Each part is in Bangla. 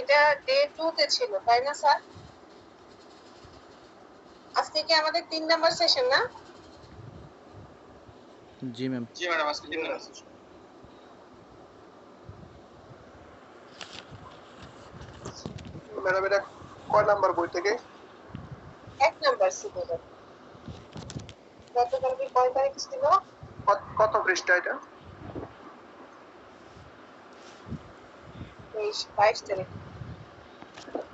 এটা ডে 2 তে ছিল তাই না স্যার? আজকে কি আমাদের 3 নাম্বার সেশন না? জি ম্যাম। জি ম্যাডাম, আজকে 3 নাম্বার সেশন। ম্যাডাম এটা কয় নাম্বার বই থেকে? 1 নাম্বার ছিল। গতকালকে কয় তারিখ ছিল? কত পৃষ্ঠা এটা? 22 তারিখ।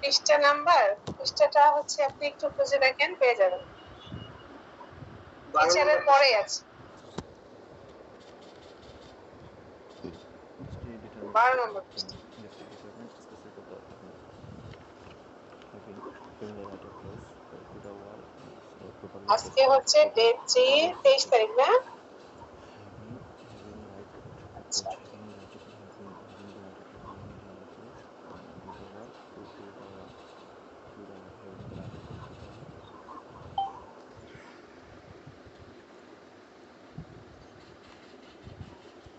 পৃষ্ঠা নাম্বার, পৃষ্ঠাটা হচ্ছে আপনি একটু খুঁজে দেখেন, পেয়ে যাবেন। টিচারের পরে আছে 12 নম্বর পৃষ্ঠা। আজকে হচ্ছে ডেট 23 তারিখ না? আচ্ছা,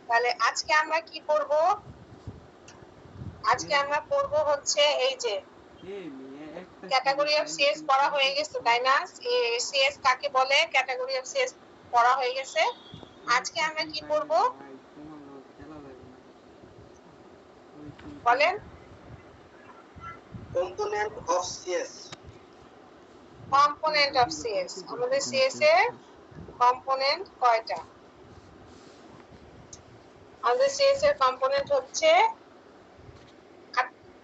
তাহলে আজকে আমরা কি করব? আজকে আমরা পড়ব হচ্ছে এই যে ক্যাটাগরি অফ সিএস পড়া হয়ে গেছে তাই না? সিএস কাকে বলে, ক্যাটাগরি অফ সিএস পড়া হয়ে গেছে। আজকে আমরা কি পড়ব বলেন? Component of CS. Component of CS. আমাদের সিএস এর কম্পোনেন্ট কয়টা? আমাদের সিএস এর কম্পোনেন্ট হচ্ছে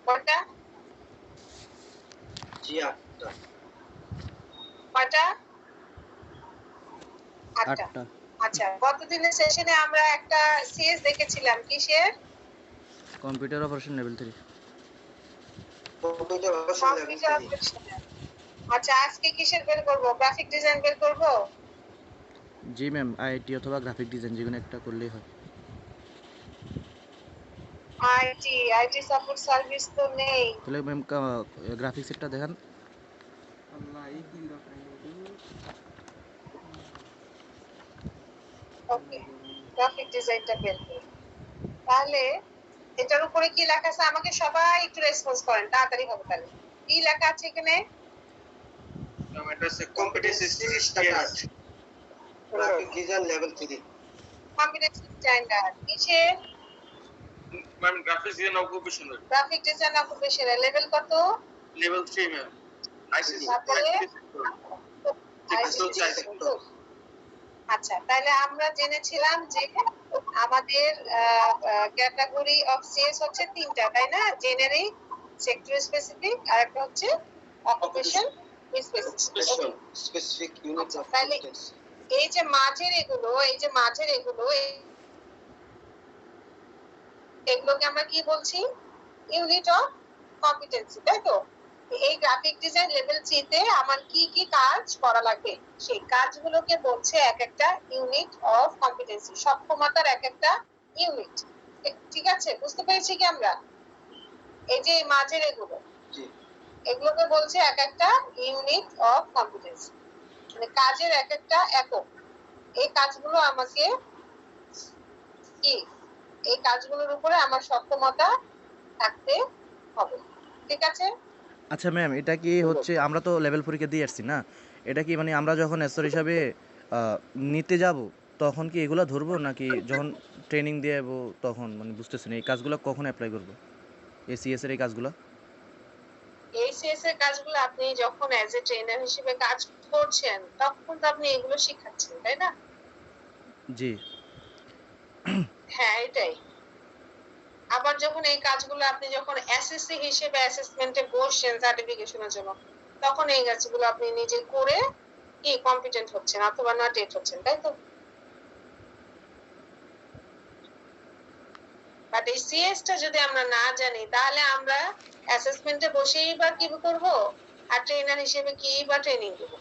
কয়টা? জি 8টা। কয়টা? 8টা। 8টা। আচ্ছা, গতদিনের সেশনে আমরা একটা সিএস দেখেছিলাম কিসের? Computer operation level 3। Computer operation level 3। আচ্ছা, আজকে কিসের বের করব? গ্রাফিক ডিজাইন বের করব? জি ম্যাম, আইটি অথবা গ্রাফিক ডিজাইন যেকোনো একটা করলেই হয়। আইটি সাপোর্ট সার্ভিস তো নেই। তাহলে ম্যাম গ্রাফিক্স একটা দেখান। ওকে, গ্রাফিক ডিজাইনটা বের করব। তাহলে এটার উপরে কি লেখা আছে? আমাকে সবাই একটু রেসপন্স করেন, তাড়াতাড়ি হবে। তাহলে কি লেখা আছে এখানে? এটা হচ্ছে competency standard graphic design level 3। Competency standard কিসের? Ma'am, graphics design occupational. Graphic design occupational level কত? Level 3 ma'am. আইসিসি তারপরে আইসিসি সেক্টর। আচ্ছা, তাহলে আমরা জেনেছিলাম যে আমাদের ক্যাটাগরি অফ সিএস হচ্ছে 3টা তাই না? জেনারিক, সেক্টর স্পেসিফিক, আর একটা হচ্ছে অকুপেশন স্পেসিফিক ইউনিট অফ তাহলে কম্পিটেন্স। এই যে মাঝের এগুলো, এগুলোকে আমরা কি বলছি? ইউনিট অফ কম্পিটেন্সি, তাই তো? এই গ্রাফিক ডিজাইন লেভেল 3 তে আমার কি কি কাজ করা লাগবে সেই কাজগুলোকে বলছে এক একটা ইউনিট অফ কম্পিটেন্সি, সক্ষমতার এক একটা ইউনিট। ঠিক আছে, বুঝতে পেরেছি কি আমরা? এই যে মাঝের এগুলো, এগুলোকে বলছে এক একটা ইউনিট অফ কম্পিটেন্সি, মানে কাজের এক একটা একক। এই কাজগুলো আমাকে কি, এই কাজগুলোর উপরে আমার সক্ষমতা থাকতে হবে। ঠিক আছে? আচ্ছা ম্যাম, এটা কি হচ্ছে আমরা তো লেভেল পরীক্ষা দিয়ে আসছি না, এটা কি মানে আমরা যখন এসআর হিসাবে নিতে যাব তখন কি এগুলো ধরবো, নাকি যখন ট্রেনিং দিয়ে যাবো তখন? মানে বুঝতেছি না এই কাজগুলো কখন অ্যাপ্লাই করবো, এসিএস এর এই কাজগুলো। এইচএস এর কাজগুলো আপনি যখন অ্যাজ এ ট্রেনার হিসেবে কাজ করছেন তখন তো আপনি এগুলো শেখাচ্ছেন তাই না? জি। হ্যাঁ, এটাই। আবার যখন এই কাজগুলো আপনি যখন এসএসসি হিসেবে অ্যাসেসমেন্টে বসছেন সার্টিফিকেশনের জন্য, তখন এই কাজগুলো আপনি নিজে করে কি কম্পিটেন্ট হচ্ছেন অথবা নট এট হচ্ছেন, তাই তো? বাট এই সিএস টা যদি আমরা না জানি তাহলে আমরা অ্যাসেসমেন্টে বসেই বা কি করব, আর ট্রেনার হিসেবে কি বা ট্রেনিং দেব?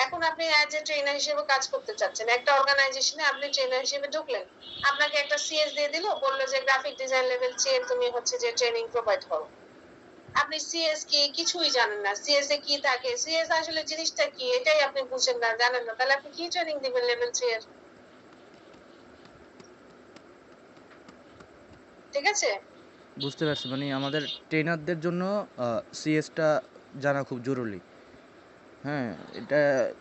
এখন আপনি অ্যাজ এ ট্রেনার হিসেবে কাজ করতে চাচ্ছেন, একটা অর্গানাইজেশনে আপনি ট্রেনার হিসেবে ঢুকলেন, আপনাকে একটা সিএস দিয়ে দিল, বললো যে গ্রাফিক ডিজাইন লেভেল 3 তুমি হচ্ছে যে ট্রেনিং প্রোভাইড করো। আপনি সিএস কি কিছুই জানেন না, সিএস এ কি থাকে, সিএস আসলে জিনিসটা কি এটাই আপনি বুঝেন না, জানেন না, তাহলে আপনি কি ট্রেনিং দিবেন লেভেল 3 এর? ঠিক আছে? বুঝতে পারছি, মানে আমাদের ট্রেনারদের জন্য সিএসটা জানা খুব জরুরি। হ্যাঁ, এটা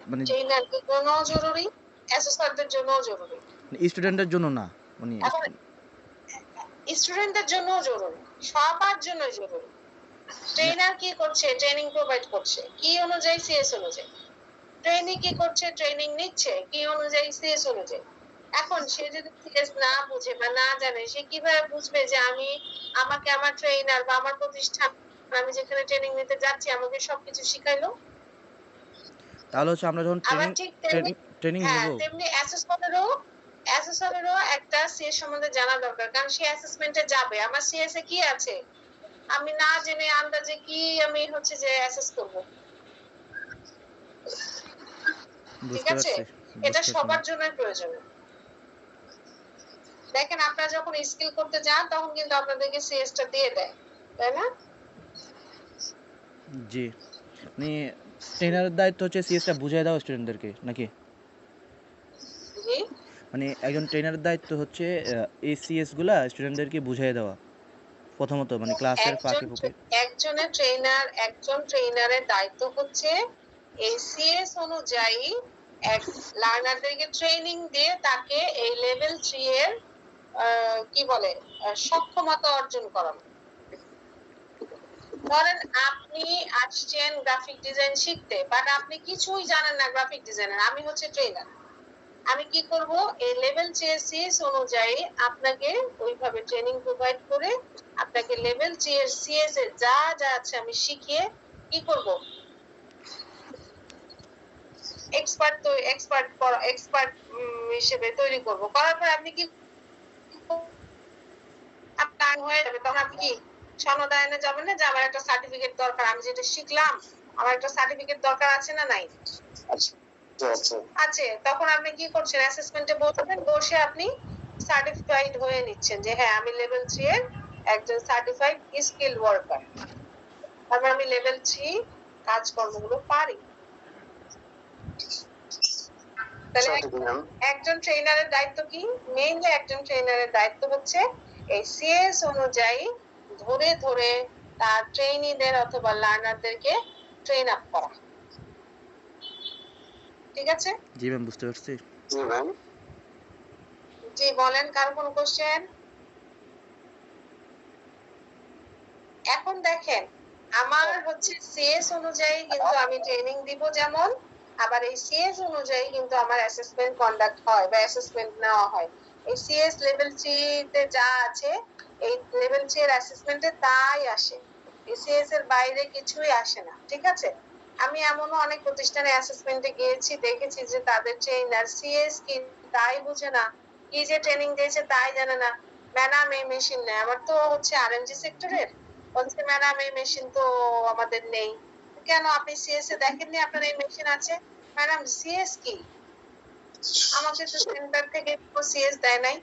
মানে ট্রেনারদের জন্যও জরুরি, অ্যাসেসরদের জন্যও জরুরি। স্টুডেন্টের জন্য না, মানে এখন স্টুডেন্টদের জন্যও জরুরি, সবার জন্যই জরুরি। ট্রেনার কি করছে? ট্রেনিং প্রোভাইড করছে কি অনুযায়ী? সিএস অনুযায়ী। ট্রেনিং কি করছে? ট্রেনিং নিচ্ছে কি অনুযায়ী? সিএস অনুযায়ী। এখন সে যদি সিএস না বুঝে বা না জানে, সে কিভাবে বুঝবে যে আমাকে আমার ট্রেনার বা আমার প্রতিষ্ঠান, আমি যেখানে ট্রেনিং নিতে যাচ্ছি, আমাকে সবকিছু শিখাইলো? তাহলে হচ্ছে আমরা যখন আবার ট্রেনিং ঠিক ট্রেনিং তেমনি, ট্রেনিং হ্যাঁ, নিব। তেমনি অ্যাসেসরেরও একটা সিএস সম্বন্ধে জানা দরকার, কারণ সে অ্যাসেসমেন্টে যাবে। আমার সিএস এ কি আছে আমি না জেনে আন্দাজে কি আমি হচ্ছে যে অ্যাসেস করব? ঠিক বুঝতে আছে? পারছি, এটা বুঝতে পারছি সবার ম্যাম। জন্যই প্রয়োজন। দেখেন, আপনারা যখন স্কিল করতে যান তখন কিন্তু আপনাদেরকে সিএস টা দিয়ে দেয়, তাই না? জি, মানে ট্রেনারের দায়িত্ব হচ্ছে সিএসটা বুঝিয়ে দেওয়া স্টুডেন্টদেরকে নাকি? জি। মানে একজন ট্রেনারের দায়িত্ব হচ্ছে এই সিএস গুলা স্টুডেন্টদেরকে বুঝিয়ে দেওয়া প্রথমত, মানে ক্লাসের ফাঁকে ফুঁকে। একজন ট্রেনারের দায়িত্ব হচ্ছে এই সিএস অনুযায়ী এক লার্নারদেরকে ট্রেনিং দিয়ে তাকে এই লেভেল 3 এর কি বলে সক্ষমতা অর্জন করানো। ধরেন আপনি আসছেন গ্রাফিক ডিজাইন শিখতে, বাট আপনি কিছুই জানেন না গ্রাফিক ডিজাইনের। আমি হচ্ছে ট্রেনার, আমি কি করব? এই লেভেল সিএস অনুযায়ী আপনাকে ওইভাবে ট্রেনিং প্রোভাইড করে আপনাকে লেভেল সিএস এর যা যা আছে আমি শিখিয়ে কি করব? এক্সপার্ট হিসেবে তৈরি করব। করার পর আপনি কি আপনার হয়ে যাবে, তখন আপনি কি সনদায়নে যাবেন না যে আমার একটা সার্টিফিকেট দরকার, আমি যেটা শিখলাম আমার একটা সার্টিফিকেট দরকার আছে না নাই? আছে। তখন আপনি কি করছেন? অ্যাসেসমেন্টে বসবেন, বসে আপনি সার্টিফাইড হয়ে নিচ্ছেন যে হ্যাঁ, আমি লেভেল 3 এর একজন সার্টিফাইড স্কিল ওয়ার্কার। তারপর আমি লেভেল 3 কাজকর্মগুলো পারি। তাহলে একজন ট্রেনারের দায়িত্ব কি? মেইনলি একজন ট্রেনারের দায়িত্ব হচ্ছে এই সিএস অনুযায়ী ধরে ধরে তার ট্রেনিদের অথবা লার্নারদেরকে ট্রেন আপ করা। ঠিক আছে? জি ম্যাম, বুঝতে পারছি। জি বলেন, কার কোন কোশ্চেন? এখন দেখেন, আমার হচ্ছে সিএস অনুযায়ী কিন্তু আমি ট্রেনিং দিব যেমন, আবার এই সিএস অনুযায়ী কিন্তু আমার অ্যাসেসমেন্ট কন্ডাক্ট হয় বা অ্যাসেসমেন্ট নেওয়া হয়। এই সিএস লেভেল 3 তে যা আছে, এই লেভেল 3 এর অ্যাসেসমেন্টে তাই আসে। এই সিএস এর বাইরে কিছুই আসে না। ঠিক আছে? আমি এমনও অনেক প্রতিষ্ঠানে অ্যাসেসমেন্টে গিয়েছি, দেখেছি যে তাদের ট্রেনার সিএস কি তাই বুঝে না, কি যে ট্রেনিং দিয়েছে তাই জানে না। ম্যাডাম এই মেশিন নেই, আমার তো হচ্ছে আরএমজি সেক্টরের, বলছে ম্যাডাম এই মেশিন তো আমাদের নেই। কেন, আপনি সিএস এ দেখেননি আপনার এই মেশিন আছে? ম্যাডাম সিএস কি? আমাকে তো সেন্টার থেকে সিএস দেয় নাই।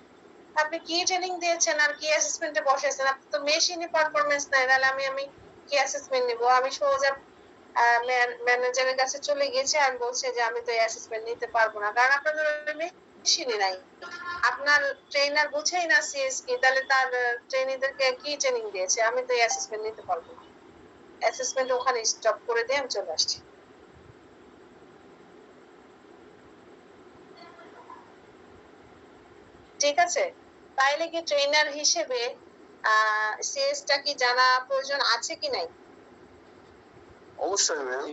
আপনি কি ট্রেনিং দিয়েছেন আর কি অ্যাসেসমেন্টে বসেছেন? আপনি তো মেশিনই পারফরমেন্স নাই, তাহলে আমি কি অ্যাসেসমেন্ট নিব? আমি সোজা ম্যানেজারের কাছে চলে গেছি, আমি বলছি যে আমি তো অ্যাসেসমেন্ট নিতে পারবো না, কারণ আপনাদের মেশিনই নাই। আপনার ট্রেনার বুঝেই না সিএস কি, তাহলে তার ট্রেনিদেরকে কি ট্রেনিং দিয়েছে? আমি তো অ্যাসেসমেন্ট নিতে পারবো না। অ্যাসেসমেন্ট ওখানে স্টপ করে দিয়ে আমি চলে আসছি। ঠিক আছে? তাইলে কি ট্রেনার হিসেবে সিএস টা কি জানা প্রয়োজন আছে কি নাই? অবশ্যই ম্যাম।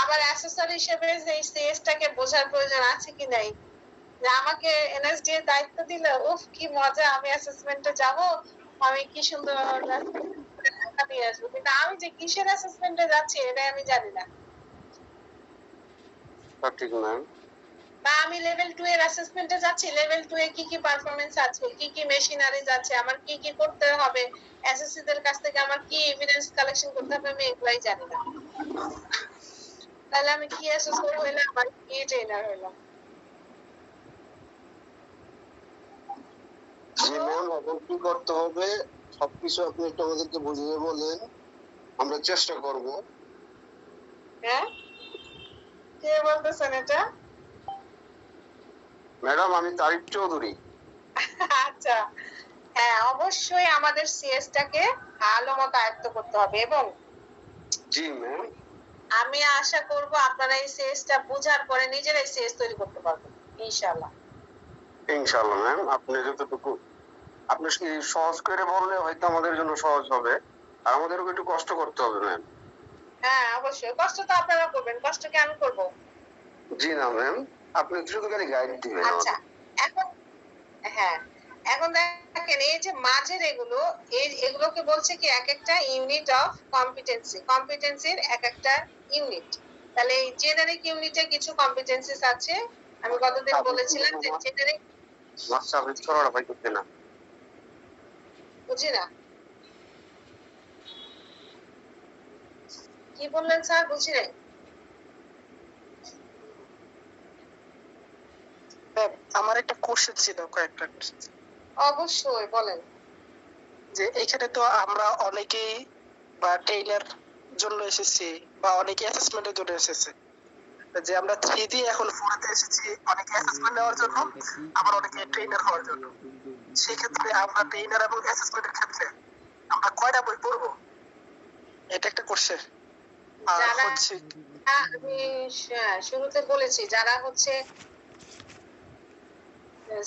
আবার অ্যাসেসর হিসেবে এই সিএস টাকে বোঝার প্রয়োজন আছে কি নাই? যে আমাকে এনএসডি এর দায়িত্ব দিলে, উফ কি মজা, আমি অ্যাসেসমেন্টে যাব, আমি কি সুন্দর নিয়ে আসবো, কিন্তু আমি যে কিসের অ্যাসেসমেন্টে যাচ্ছি এটা আমি জানি না। ঠিক ম্যাম। বা আমি লেভেল 2 এর অ্যাসেসমেন্টে যাচ্ছি, লেভেল 2 এ কি কি পারফরম্যান্স আছে, কি কি মেশিনারিজ আছে, আমার কি কি করতে হবে, এসএসসি দের কাছ থেকে আমার কি এভিডেন্স কালেকশন করতে হবে, আমি এগুলাই জানি না। তাহলে আমি কি অ্যাসেসর হইলাম, আমার কি ট্রেনার হইলাম? ম্যাম এখন কি করতে হবে সবকিছু আপনি একটু আমাদেরকে বুঝিয়ে বলেন, আমরা চেষ্টা করব। হ্যাঁ, কে বলতেছেন এটা? ম্যাডাম আমি তারিফ চৌধুরী। আচ্ছা, হ্যাঁ, অবশ্যই আমাদের সিএস টাকে ভালো মতো আয়ত্ত করতে হবে এবং জি ম্যাম। আমি আশা করব আপনারা এই সিএস টা বুঝার পরে নিজেরাই সিএস তৈরি করতে পারবেন ইনশাআল্লাহ। ইনশাআল্লাহ ম্যাম, আপনি যতটুকু আপনি সহজ করে বললে হয়তো আমাদের জন্য সহজ হবে, আর আমাদেরও একটু কষ্ট করতে হবে ম্যাম। হ্যাঁ, অবশ্যই কষ্ট তো আপনারা করবেন, কষ্ট কি আমি করব? জি না ম্যাম, আপনি শুধু খালি গাইড দিবেন আচ্ছা, আমাদের। এখন হ্যাঁ, এখন দেখেন এই যে মাঝের এগুলো এগুলোকে বলছে কি এক একটা ইউনিট অফ কম্পিটেন্সি, কম্পিটেন্সির এক একটা ইউনিট। তাহলে এই জেনারিক ইউনিটে কিছু কম্পিটেন্সিস আছে। আমি গতদিন বলেছিলাম যে জেনারিক মাস্টার ছড়াটা ভাই করতে না। বুঝি না কি বললেন স্যার, বুঝি নাই। ম্যাম, আমার একটা কোশ্চেন ছিল, কয়েকটা question ছিল। অবশ্যই বলেন। যে এখানে তো আমরা অনেকেই বা ট্রেনার জন্য এসেছি বা অনেকে অ্যাসেসমেন্টের জন্য এসেছে, যে আমরা 3D এখন 4 তে এসেছি অনেকে অ্যাসেসমেন্ট নেওয়ার জন্য, আবার অনেকে ট্রেনার হওয়ার জন্য। সেক্ষেত্রে আমরা ট্রেনার এবং অ্যাসেসমেন্টের ক্ষেত্রে আমরা কয়টা বই পড়বো, এটা একটা কোশ্চেন। আর যারা হচ্ছে আমি শুরুতে বলেছি যারা হচ্ছে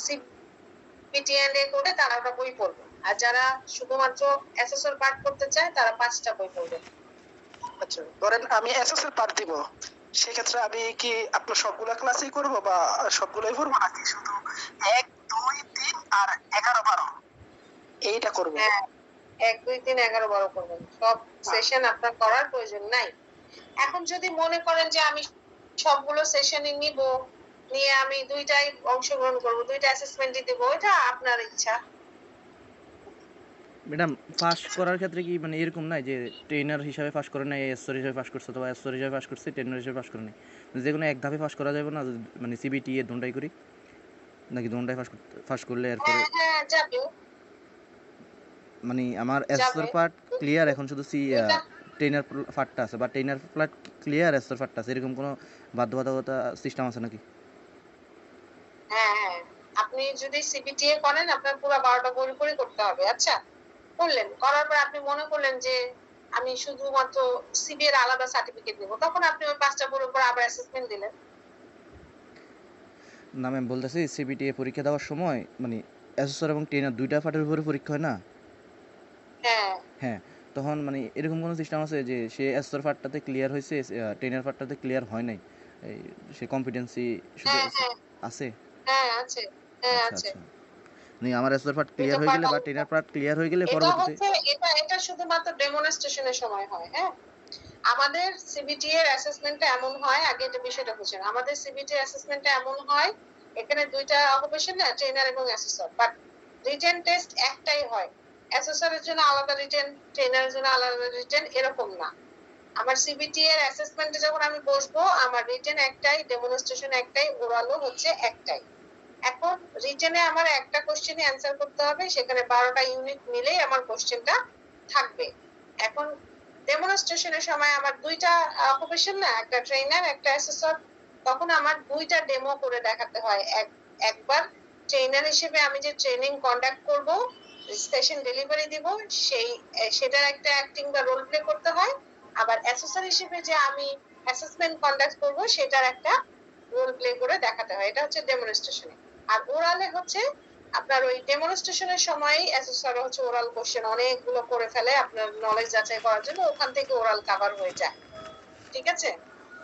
সিপিটিএন এ করে তারা ওটা বই পড়বে, আর যারা শুধুমাত্র অ্যাসেসর পার্ট করতে চায় তারা 5টা বই পড়বে। আচ্ছা, ধরেন আমি এসএসএল পার দিব, সেক্ষেত্রে আমি কি আপনার সবগুলা ক্লাসই করব বা সবগুলাই করবো নাকি শুধু 1 2 3 আর 11 12 এইটা করব? হ্যাঁ, 1 2 3 11 12 করবেন, সব সেশন আপনার করার প্রয়োজন নাই। এখন যদি মনে করেন যে আমি সবগুলো সেশনই নিব, নিয়ে আমি দুইটাই অংশগ্রহণ করব, দুইটা অ্যাসেসমেন্টই দেব, এটা আপনার ইচ্ছা। ম্যাডাম পাস করার ক্ষেত্রে কি মানে এরকম নাই যে ট্রেনার হিসাবে পাস করে নাই, এসওর হিসাবে পাস করছে, অথবা এসওর হিসাবে পাস করছে, ট্রেনার হিসাবে পাস করে নাই, যে কোনো এক ধাপে পাস করা যাবে না? মানে সিবিটি এ দুটাই করি নাকি দুটাই পাস করলে এরপরে হ্যাঁ হ্যাঁ যাবে মানে আমার যাবে এসওর পার্ট ক্লিয়ার, এখন শুধু এটা ট্রেনার পার্টটা আছে, বা ট্রেনার পার্ট ক্লিয়ার এসওর পার্টটা আছে, এরকম কোনো বাধ্যবাধকতা সিস্টেম আছে নাকি? হ্যাঁ হ্যাঁ, আপনি যদি সিবিটিএ করেন আপনার পুরো 12টা বই করে করতে হবে। আচ্ছা, করলেন, করার পর আপনি মনে করলেন যে আমি শুধুমাত্র সিবি এর আলাদা সার্টিফিকেট নেব, তখন আপনি ওই 5টা বইয়ের উপর আবার অ্যাসেসমেন্ট দিলেন। না ম্যাম, বলতেছি সিবিটি এ পরীক্ষা দেওয়ার সময় মানে এসএসর এবং ট্রেনার দুইটা পার্টের উপরে পরীক্ষা হয় না? হ্যাঁ হ্যাঁ, তখন মানে এরকম কোনো সিস্টেম আছে যে সে এসওর পার্টটাতে ক্লিয়ার হয়েছে, ট্রেনার পার্টটাতে ক্লিয়ার হয় নাই, এই সে কম্পিটেন্সি শুধু হ্যাঁ হ্যাঁ আছে? হ্যাঁ আছে, হ্যাঁ আচ্ছা আছে। আচ্ছা, মানে আমার এসওর পার্ট ক্লিয়ার দুইটা হয়ে পার্ট গেলে বা আলাদা। ট্রেনার পার্ট ক্লিয়ার হয়ে গেলে এটা পরবর্তীতে হচ্ছে এটা শুধুমাত্র ডেমনস্ট্রেশনের সময় হয়। হ্যাঁ, আমাদের সিবিটি এর অ্যাসেসমেন্টটা এমন হয়, আগে এটা বিষয়টা বুঝেন, আমাদের সিবিটি এর অ্যাসেসমেন্টটা এমন হয়, এখানে দুইটা অকুপেশন না, ট্রেনার এবং অ্যাসেসর, বাট রিটেন টেস্ট একটাই হয়। অ্যাসেসরের জন্য আলাদা রিটেন, ট্রেনারের জন্য আলাদা রিটেন, এরকম না। আমার সিবিটি এর অ্যাসেসমেন্টে যখন আমি বসবো, আমার রিটেন একটাই, ডেমনস্ট্রেশন একটাই, ওরালও হচ্ছে একটাই। এখন রিটেনে আমার একটা কোশ্চেনই অ্যান্সার করতে হবে, সেখানে 12টা ইউনিট মিলেই আমার কোশ্চেনটা থাকবে। এখন ডেমনস্ট্রেশনের সময় আমার দুইটা অকুপেশন না, একটা ট্রেনার একটা অ্যাসেসর, তখন আমার দুইটা ডেমো করে দেখাতে হয়। একবার ট্রেনার হিসেবে আমি যে ট্রেনিং কন্ডাক্ট করব, সেশন ডেলিভারি দিব, সেটার একটা অ্যাক্টিং বা রোল প্লে করতে হয়। আবার অ্যাসেসর হিসেবে যে আমি অ্যাসেসমেন্ট কন্ডাক্ট করব, সেটার একটা রোল প্লে করে দেখাতে হয়। এটা হচ্ছে ডেমনস্ট্রেশনে। আর ওরালে হচ্ছে আপনার ওই ডেমনস্ট্রেশনের সময় অ্যাসেসর হচ্ছে ওরাল কোশ্চেন অনেকগুলো করে ফেলে আপনার নলেজ যাচাই করার জন্য, ওখান থেকে ওরাল কভার হয়ে যায়। ঠিক আছে,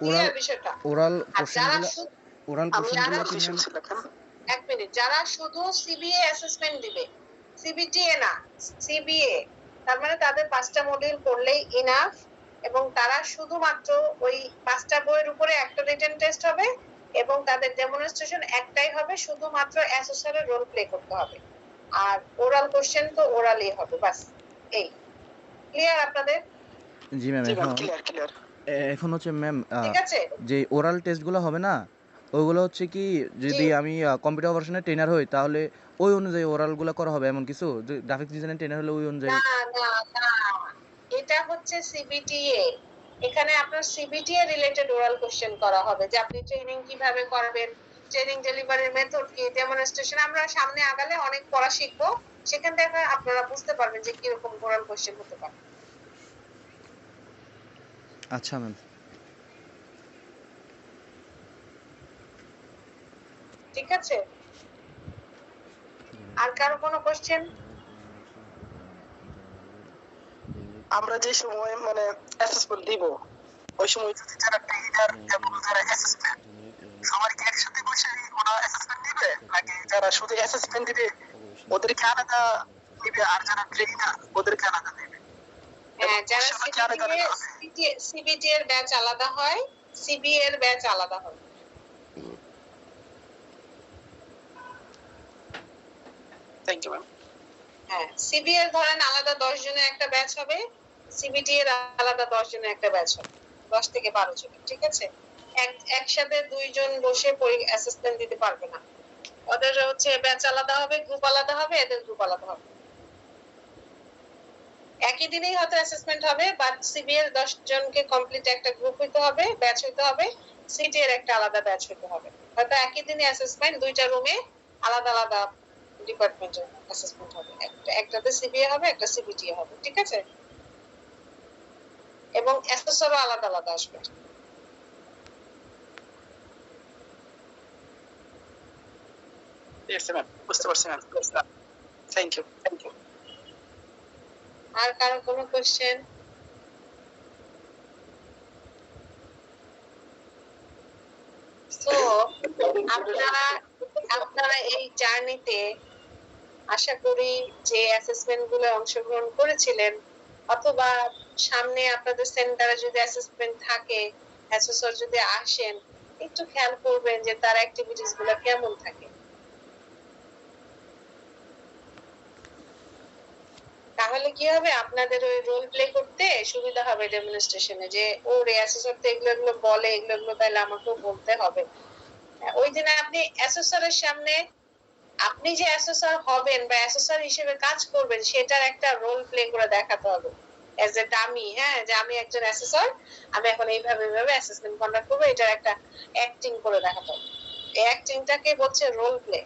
ওরাল ক্লিয়ার বিষয়টা? ওরাল আর যারা কোশ্চেনগুলো ওরাল আমি কোশ্চেনগুলো একটা কি কোশ্চেন ম্যাম? ছিল ম্যাম। এক মিনিট, যারা শুধু সিবিএ অ্যাসেসমেন্ট দিবে, সিবিটিএ না, সিবিএ, তার মানে তাদের 5টা মডিউল পড়লেই ইনাফ, এবং তারা শুধুমাত্র ওই 5টা বইয়ের উপরে একটা রিটেন টেস্ট হবে, এবং তাদের ডেমনস্ট্রেশন একটাই হবে, শুধুমাত্র অ্যাসেসরের রোল প্লে করতে হবে। আর ওরাল কোশ্চেন তো ওরালই হবে, বাস। এই ক্লিয়ার আপনাদের? জি ম্যাম, জি ম্যাম, এখন ক্লিয়ার ক্লিয়ার। এখন হচ্ছে ম্যাম ঠিক আছে, যে ওরাল টেস্টগুলো হবে না, ওইগুলো হচ্ছে কি জি। যদি আমি কম্পিউটার অপারেশনে ট্রেনার হই তাহলে ওই অনুযায়ী ওরালগুলো করা হবে এমন কিছু? গ্রাফিক্স ডিজাইনের ট্রেনার হলে ওই অনুযায়ী? না না না, এটা হচ্ছে সিবিটিএ। এখানে আপনার সিবিটিএ রিলেটেড ওরাল কোশ্চেন করা হবে, যে আপনি ট্রেনিং কিভাবে করবেন, ট্রেনিং ডেলিভারির মেথড কি, ডেমনস্ট্রেশন। আমরা সামনে আগালে অনেক পড়া শিখবো, সেখান থেকে আপনারা বুঝতে পারবেন যে কিরকম ওরাল কোশ্চেন হতে পারে। আচ্ছা ম্যাম। ঠিক আছে, আর কারো কোনো কোশ্চেন? আমরা যে সময় মানে অ্যাসেসমেন্ট দিব ওই সময় যদি যারা ট্রেনার এবং যারা অ্যাসিস্ট্যান্ট সবাই কি একসাথে বসে ওরা অ্যাসেসমেন্ট দিবে, নাকি যারা শুধু অ্যাসেসমেন্ট দিবে ওদেরকে আলাদা দিবে আর যারা ট্রেনার ওদেরকে আলাদা দিবে? হ্যাঁ, যারা কোশ্চেনটা কি আলাদা আলাদা হবে? সিবিটি এর ব্যাচ আলাদা হয়, সিবি এর ব্যাচ আলাদা হয়। Thank you ma'am. হ্যাঁ, সিবি এর ধরেন আলাদা 10 জনের একটা ব্যাচ হবে, সিবিটি এর আলাদা 10 জনের একটা ব্যাচ হবে, 10 থেকে 12 জনের। ঠিক আছে, একসাথে দুইজন বসে অ্যাসেসমেন্ট দিতে পারবে না, ওদের হচ্ছে ব্যাচ আলাদা হবে, গ্রুপ আলাদা হবে, এদের গ্রুপ আলাদা হবে। একই দিনেই হয়তো অ্যাসেসমেন্ট হবে, বাট সিবি এর 10 জনকে কমপ্লিট একটা গ্রুপ হইতে হবে, ব্যাচ হইতে হবে, সিটি এর একটা আলাদা ব্যাচ হইতে হবে। হয়তো একই দিনে অ্যাসেসমেন্ট দুইটা রুমে আলাদা আলাদা ডিপার্টমেন্টের অ্যাসেসমেন্ট হবে, একটাতে সিবিএ হবে, একটা সিবিটি হবে। ঠিক আছে, এবং অ্যাসেসরও আলাদা আলাদা আসবে। ঠিক আছে ম্যাম, বুঝতে পারছি ম্যাম। Thank you. আর কারো কোনো কোশ্চেন? তো আপনারা এই জার্নিতে আশা করি যে অ্যাসেসমেন্ট গুলো অংশগ্রহণ করেছিলেন, অথবা সামনে আপনাদের সেন্টারে যদি অ্যাসেসমেন্ট থাকে, অ্যাসেসর যদি আসেন, একটু খেয়াল করবেন যে তার অ্যাক্টিভিটিস গুলো কেমন থাকে। তাহলে কি হবে, আপনাদের ওই রোল প্লে করতে সুবিধা হবে ডেমনস্ট্রেশনে, যে ওর অ্যাসেসর তো এগুলো এগুলো বলে, এগুলো এগুলো তাহলে আমাকেও বলতে হবে। ওই দিন আপনি অ্যাসেসরের সামনে আপনি যে অ্যাসেসর হবেন বা অ্যাসেসর হিসেবে কাজ করবেন সেটার একটা রোল প্লে করে দেখাতে হবে এজ এ ডামি। হ্যাঁ, যে আমি একজন অ্যাসেসর, আমি এখন এইভাবে এইভাবে অ্যাসেসমেন্ট কন্ডাক্ট করবো, এটার একটা অ্যাক্টিং করে দেখাতে হবে। এই অ্যাক্টিংটাকে বলছে রোল প্লে।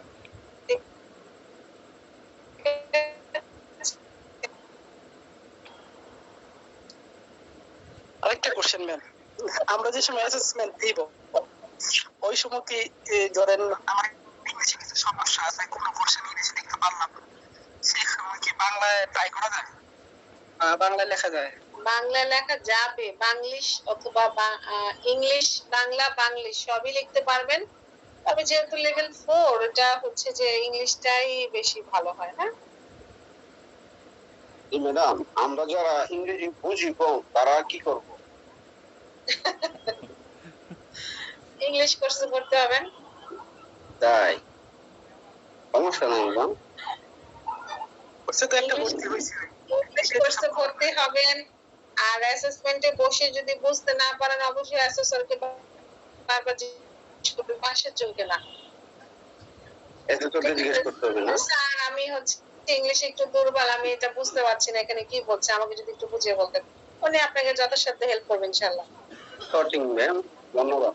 আরেকটা কোশ্চেন ম্যাম, আমরা যে সময় অ্যাসেসমেন্ট দিব ওই সময় কি ধরেন আমার ইংলিশে কিছু সমস্যা আছে, কোনো কোশ্চেন ইংলিশে লিখতে পারলাম না, সেই সময় কি বাংলায় ট্রাই করা যায়, বাংলায় লেখা যায়? বাংলা লেখা যাবে, বাংলিশ অথবা ইংলিশ, বাংলা বাংলিশ সবই লিখতে পারবেন। তবে যেহেতু লেভেল 4, এটা হচ্ছে যে ইংলিশটাই বেশি ভালো হয়। হ্যাঁ ম্যাডাম, আমরা যারা ইংরেজি বুঝি কম তারা কি করব? ইংলিশ কোর্স করতে হবে। তাই সমস্যা নাই ম্যাডাম। কোর্সে তো একটা ভর্তি হয়েছে, ইংলিশ কোর্সে ভর্তি হবেন। আর অ্যাসেসমেন্টে বসে যদি বুঝতে না পারেন, অবশ্যই অ্যাসেসরকে বারবার জিজ্ঞেস করবেন, পাশের জনকে না। এসএসওকে জিজ্ঞেস করতে হবে না? স্যার, আমি হচ্ছে ইংলিশে একটু দুর্বল, আমি এটা বুঝতে পারছি না, এখানে কি বলছে, আমাকে যদি একটু বুঝিয়ে বলতেন, উনি আপনাকে যথাসাধ্য হেল্প করবেন ইনশাআল্লাহ। সঠিক ম্যাম, ধন্যবাদ।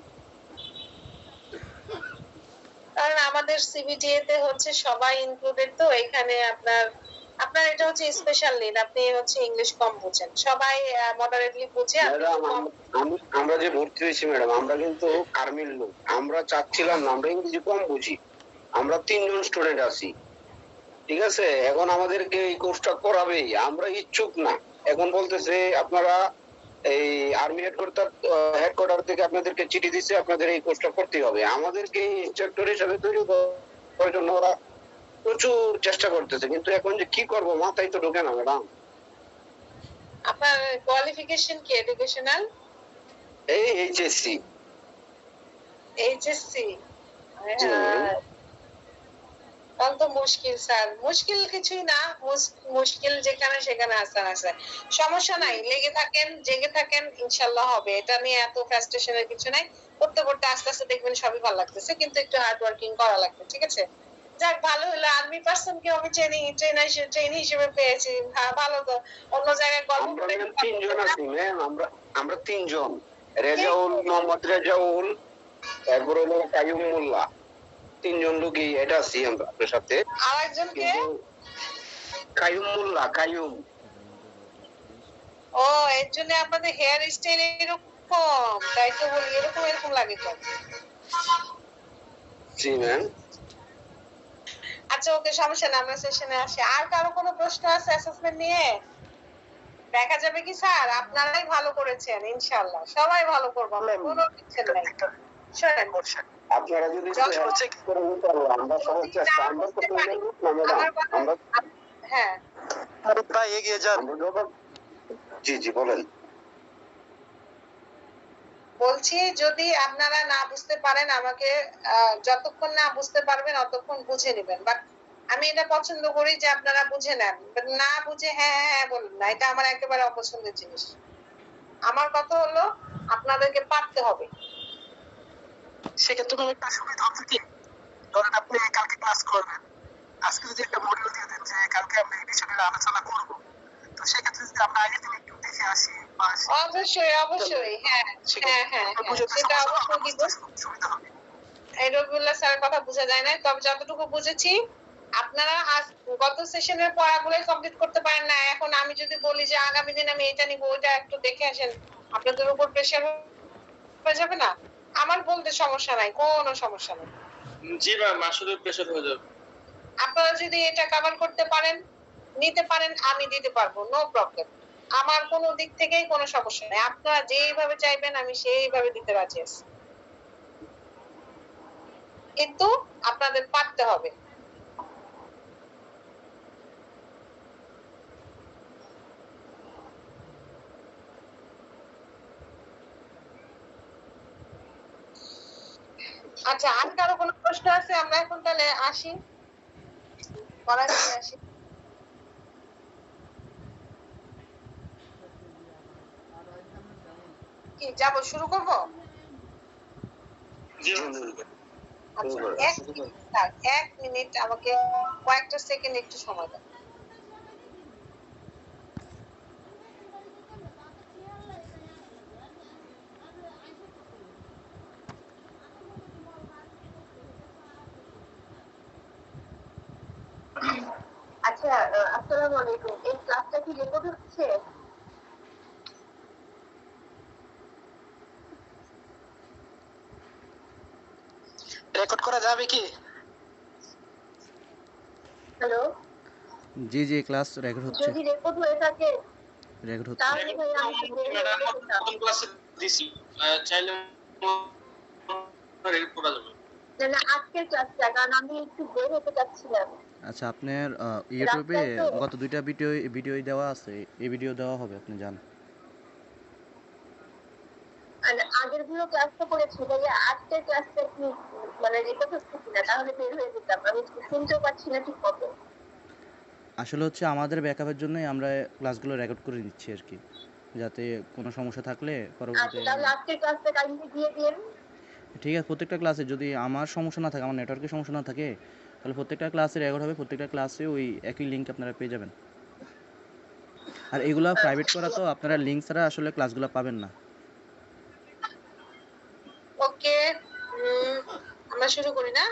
কারণ আমাদের সিবিটিএ তে হচ্ছে সবাই ইনক্লুডেড, তো এখানে আপনার এটা হচ্ছে স্পেশাল নিড, আপনি হচ্ছে ইংলিশ কম বুঝেন, সবাই মডারেটলি বুঝে। ম্যাডাম, আমরা যে ভর্তি হয়েছি ম্যাডাম, আমরা কিন্তু আর্মির লোক, আমরা চাচ্ছিলাম না, আমরা ইংরেজি কম বুঝি, আমরা 3 জন স্টুডেন্ট আছি। ঠিক আছে, এখন আমাদেরকে এই কোর্সটা করাবেই, আমরা ইচ্ছুক না। এখন বলতেছে আপনারা এই আর্মি হেডকোয়ার্টার থেকে আপনাদেরকে চিঠি দিচ্ছে, আপনাদের এই কোর্সটা করতে হবে। আমাদেরকে ইনস্ট্রাক্টর হিসেবে তৈরি করার জন্য ওরা প্রচুর চেষ্টা করতেছে, কিন্তু এখন যে কি করব মাথায় তো ঢোকে না ম্যাডাম। আপনার কোয়ালিফিকেশন কি এডুকেশনাল? এই এইচএসসি। এইচএসসি? তাহলে তো মুশকিল স্যার, মুশকিল কিছুই না, মুশকিল যেখানে সেখানে আসান আছে, সমস্যা নাই, লেগে থাকেন, জেগে থাকেন, ইনশাআল্লাহ হবে। এটা নিয়ে এত ফ্রাস্ট্রেশনের কিছু নাই, করতে করতে আস্তে আস্তে দেখবেন সবই ভালো লাগতেছে, কিন্তু একটু হার্ড ওয়ার্কিং করা লাগবে। ঠিক আছে, যাক, ভালো হলো, আর্মি পার্সন কে আমি ট্রেনি হিসেবে পেয়েছি, ভালো। তো অন্য জায়গায় গল্প আমরা 3 জন আছি ম্যাম, আমরা 3 জন, রেজাউল, মোহাম্মদ রেজাউল, তারপর হলো কাইয়ুম মোল্লা, 3 জন লোকই এটা আছি আমরা আপনার সাথে। আরেকজন কে? কাইয়ুম মোল্লা, কাইয়ুম। ও এর জন্য আপনাদের হেয়ার স্টাইল এরকম, তাই তো বলি এরকম এরকম লাগে তো। জি ম্যাম। আচ্ছা ওকে, সমস্যা না, আমরা সেশনে আসি। আর কারো কোনো প্রশ্ন আছে অ্যাসেসমেন্ট নিয়ে? দেখা যাবে কি স্যার, আপনারাই ভালো করেছেন, ইনশাআল্লাহ সবাই ভালো করবো, কোনো টেনশন নাই। শোনেন, আপনারা যদি যখন- করে নিতে পারবো, আমরা সবাই যদি চেষ্টা না আমরা বুঝতে করতে পারি, পারি না ম্যাডাম। আমার কথা আমরা হ্যাঁ ফারুক ভাই এগিয়ে যান। আমরা যখন জি জি বলেন। বলছি, যদি আপনারা না বুঝতে পারেন আমাকে যতক্ষণ না বুঝতে পারবেন অতক্ষণ বুঝে নেবেন। বাট আমি এটা পছন্দ করি যে আপনারা বুঝে নেন, বাট না বুঝে হ্যাঁ হ্যাঁ হ্যাঁ বলুন না, এটা আমার একেবারে অপছন্দের জিনিস। আমার কথা হলো আপনাদেরকে পারতে হবে। সেক্ষেত্রে একটা সুবিধা হচ্ছে কি, ধরেন আপনি কালকে ক্লাস করবেন, আজকে যদি একটা মডিউল দিয়ে দেন যে কালকে আমরা এই বিষয়টা নিয়ে আলোচনা করব, তো সেক্ষেত্রে যদি আমরা আগে থেকে একটু দেখে আসি বা অবশ্যই অবশ্যই, হ্যাঁ হ্যাঁ হ্যাঁ হ্যাঁ, সেটা অবশ্যই দিব। সুবিধা হবে। এই রবিউল্লাহ স্যারের কথা বোঝা যায় না, তবে যতটুকু বুঝেছি আপনারা আজ গত সেশনের পড়াগুলোই কমপ্লিট করতে পারেন না। এখন আমি যদি বলি যে আগামী দিন আমি এটা নিব, ওইটা একটু দেখে আসেন, আপনাদের উপর প্রেশার হয়ে যাবে না? আমার বলতে সমস্যা নাই, কোনো সমস্যা নেই। জি ম্যাম, আসলে প্রেশার হয়ে যাবে। আপনারা যদি এটা কভার করতে পারেন, নিতে পারেন, আমি দিতে পারবো, নো প্রবলেম। আমার কোনো দিক থেকেই কোনো সমস্যা নেই, আপনারা যেইভাবে চাইবেন আমি সেইভাবে দিতে রাজি আছি, কিন্তু আপনাদের পারতে হবে। আচ্ছা, আর কারো কোনো প্রশ্ন আছে? আমরা এখন তাহলে আসি, পড়াতে আসি। কি যাব, শুরু করব? জি আচ্ছা, এক মিনিট আমাকে কয়েকটা সেকেন্ড একটু সময় দেন। আচ্ছা, আসসালামু আলাইকুম। এই ক্লাসটা কি রেকর্ড হচ্ছে? রেকর্ড করা যাবে কি? হ্যালো, জি জি ক্লাস রেকর্ড হচ্ছে, যদি রেকর্ড হয়ে থাকে রেকর্ড হচ্ছে। তাহলে ভাই আমি ম্যাডাম, প্রথম ক্লাসে দিছি, চাইলে রেড করা যাবে। না আজকের ক্লাসটা, কারণ আমি একটু বের হতে চাচ্ছিলাম। আচ্ছা আপনার ইউটিউবে রাস্তায় তো। গত দুইটা ভিডিও দেওয়া আছে, এই ভিডিও দেওয়া হবে, আপনি জান। আর আগের গুলো ক্লাস তো করেছি, তাই আজকের ক্লাসটা কি মানে রেকর্ড হচ্ছে কিনা, তাহলে বের হয়ে যেতাম, আমি শুনতেও পাচ্ছি না ঠিক মতো। আসলে হচ্ছে আমাদের ব্যাকআপের জন্যই আমরা ক্লাসগুলো রেকর্ড করে নিচ্ছি আর কি, যাতে কোনো সমস্যা থাকলে আচ্ছা, পরবর্তীতে। তাহলে আজকের ক্লাসটা কাইন্ডলি দিয়ে দিন। ঠিক আছে, প্রত্যেকটা ক্লাসে যদি আমার সমস্যা না থাকে, আমার নেটওয়ার্কের সমস্যা না থাকে, তাহলে প্রত্যেকটা ক্লাসে রেকর্ড হবে, প্রত্যেকটা ক্লাসে ওই একই লিঙ্ক আপনারা পেয়ে যাবেন। আর এগুলা প্রাইভেট করা, তো আপনারা লিঙ্ক ছাড়া আসলে ক্লাসগুলো পাবেন না। ওকে, আমরা শুরু করি না?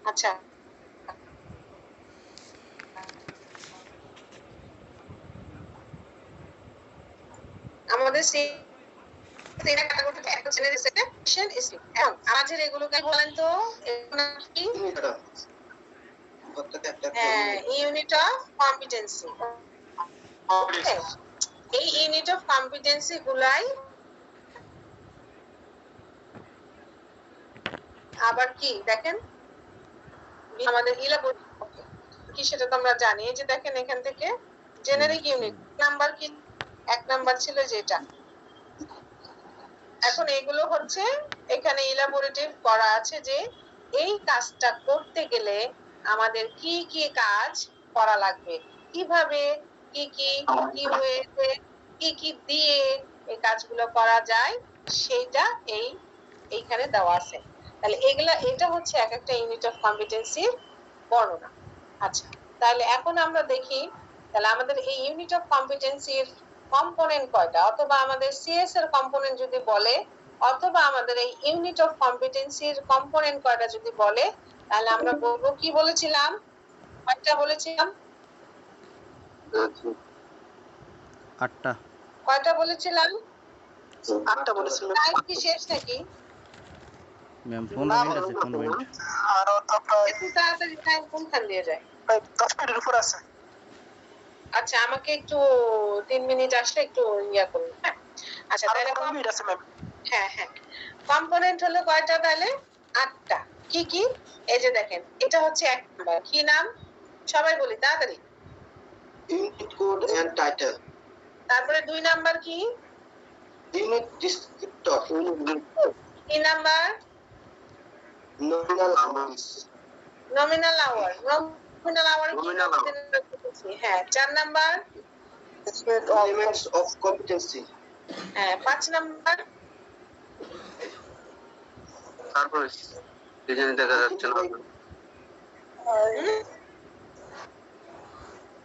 আচ্ছা, আমাদের আমাদের এগুলোকে বলেন তো, ইউনিট অফ কম্পিটেন্সি। এই ইউনিট অফ কম্পিটেন্সি গুলাই আবার কি দেখেন, আমাদের কি সেটা তো আমরা জানি। এই যে দেখেন এখান থেকে জেনারিক ইউনিট নাম্বার কি, 1 নাম্বার ছিল যেটা। এখন এগুলো হচ্ছে এখানে ইলাবোরেটিভ করা আছে যে এই কাজটা করতে গেলে আমাদের কি কি কাজ করা লাগবে, কিভাবে কি কি কি হয়েছে, কি কি দিয়ে এই কাজগুলো করা যায়, সেটা এইখানে দেওয়া আছে। তাহলে এটা হচ্ছে এক একটা ইউনিট অফ কম্পিটেন্সির বর্ণনা। আচ্ছা, তাহলে এখন আমরা দেখি, তাহলে আমাদের এই ইউনিট অফ কম্পিটেন্সির কম্পোনেন্ট কয়টা, অথবা আমাদের সিএস এর কম্পোনেন্ট যদি বলে, অথবা আমাদের এই ইউনিট অফ কম্পিটেন্সির কম্পোনেন্ট কয়টা যদি বলে, তাহলে আমরা বলবো কি বলেছিলাম, কয়টা বলেছিলাম? 8টা। কয়টা বলেছিলাম? 8টা বলেছিলাম। টাইম কি শেষ নাকি? ম্যাম 15 মিনিট আছে, 15 মিনিট। আর তো প্রায় একটু তাড়াতাড়ি টাইম কোনখান দিয়ে যায়? 10 মিনিটের উপর আছে। আচ্ছা, আমাকে একটু 3 মিনিট আসলে একটু ইয়া করুন, হ্যাঁ? আচ্ছা, আর তাহলে 15 মিনিট আছে ম্যাম। হ্যাঁ হ্যাঁ, কম্পোনেন্ট হলো কয়টা তাহলে? 8টা। কি কি? এই যে দেখেন, এটা হচ্ছে 1 নাম্বার। কি নাম? সবাই বলি তাড়াতাড়ি। Unit code and title. তারপরে 2 নাম্বার কি? Unit descriptor. 3 number nominal hours. Nominal hour. Nominal hour কি? Nominal hour. হ্যাঁ। 4 নাম্বার এলিমেন্টস অফ কম্পিটেন্সি। হ্যাঁ। 5 নাম্বার তারপরে ডিজাইন দেখা যাচ্ছে না।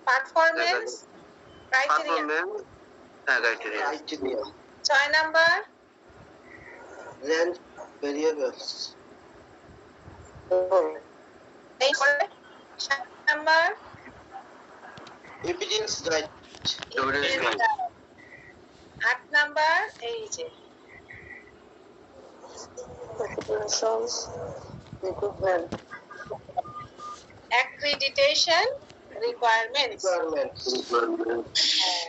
Performance criteria. Criteria. 6 number range variables. এই করে 7 নাম্বার এভিডেন্স গাইড। 8 নাম্বার এই যে accreditation requirements। হ্যাঁ।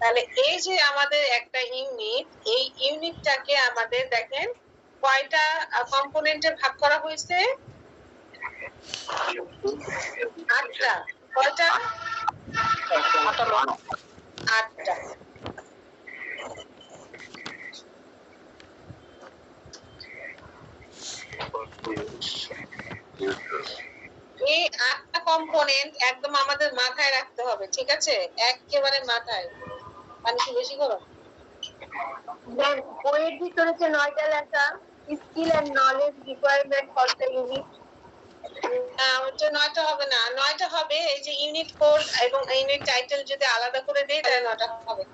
তাহলে এই যে আমাদের একটা ইউনিট, এই ইউনিটটাকে আমাদের দেখেন কয়টা কম্পোনেন্টে ভাগ করা হয়েছে? 8টা। কয়টা? 8টা। এই 8টা কম্পোনেন্ট একদম আমাদের মাথায় রাখতে হবে, ঠিক আছে? একেবারে মাথায়। পানি কি বেশি গরম? বইয়ের ভিতরে যে 9টা লেখা skill and knowledge requirement for the unit, ওটা 9টা হবে না। 9টা হবে এই যে ইউনিট কোড এবং ইউনিট টাইটেল যদি আলাদা করে দেই তাহলে 9টা হবে।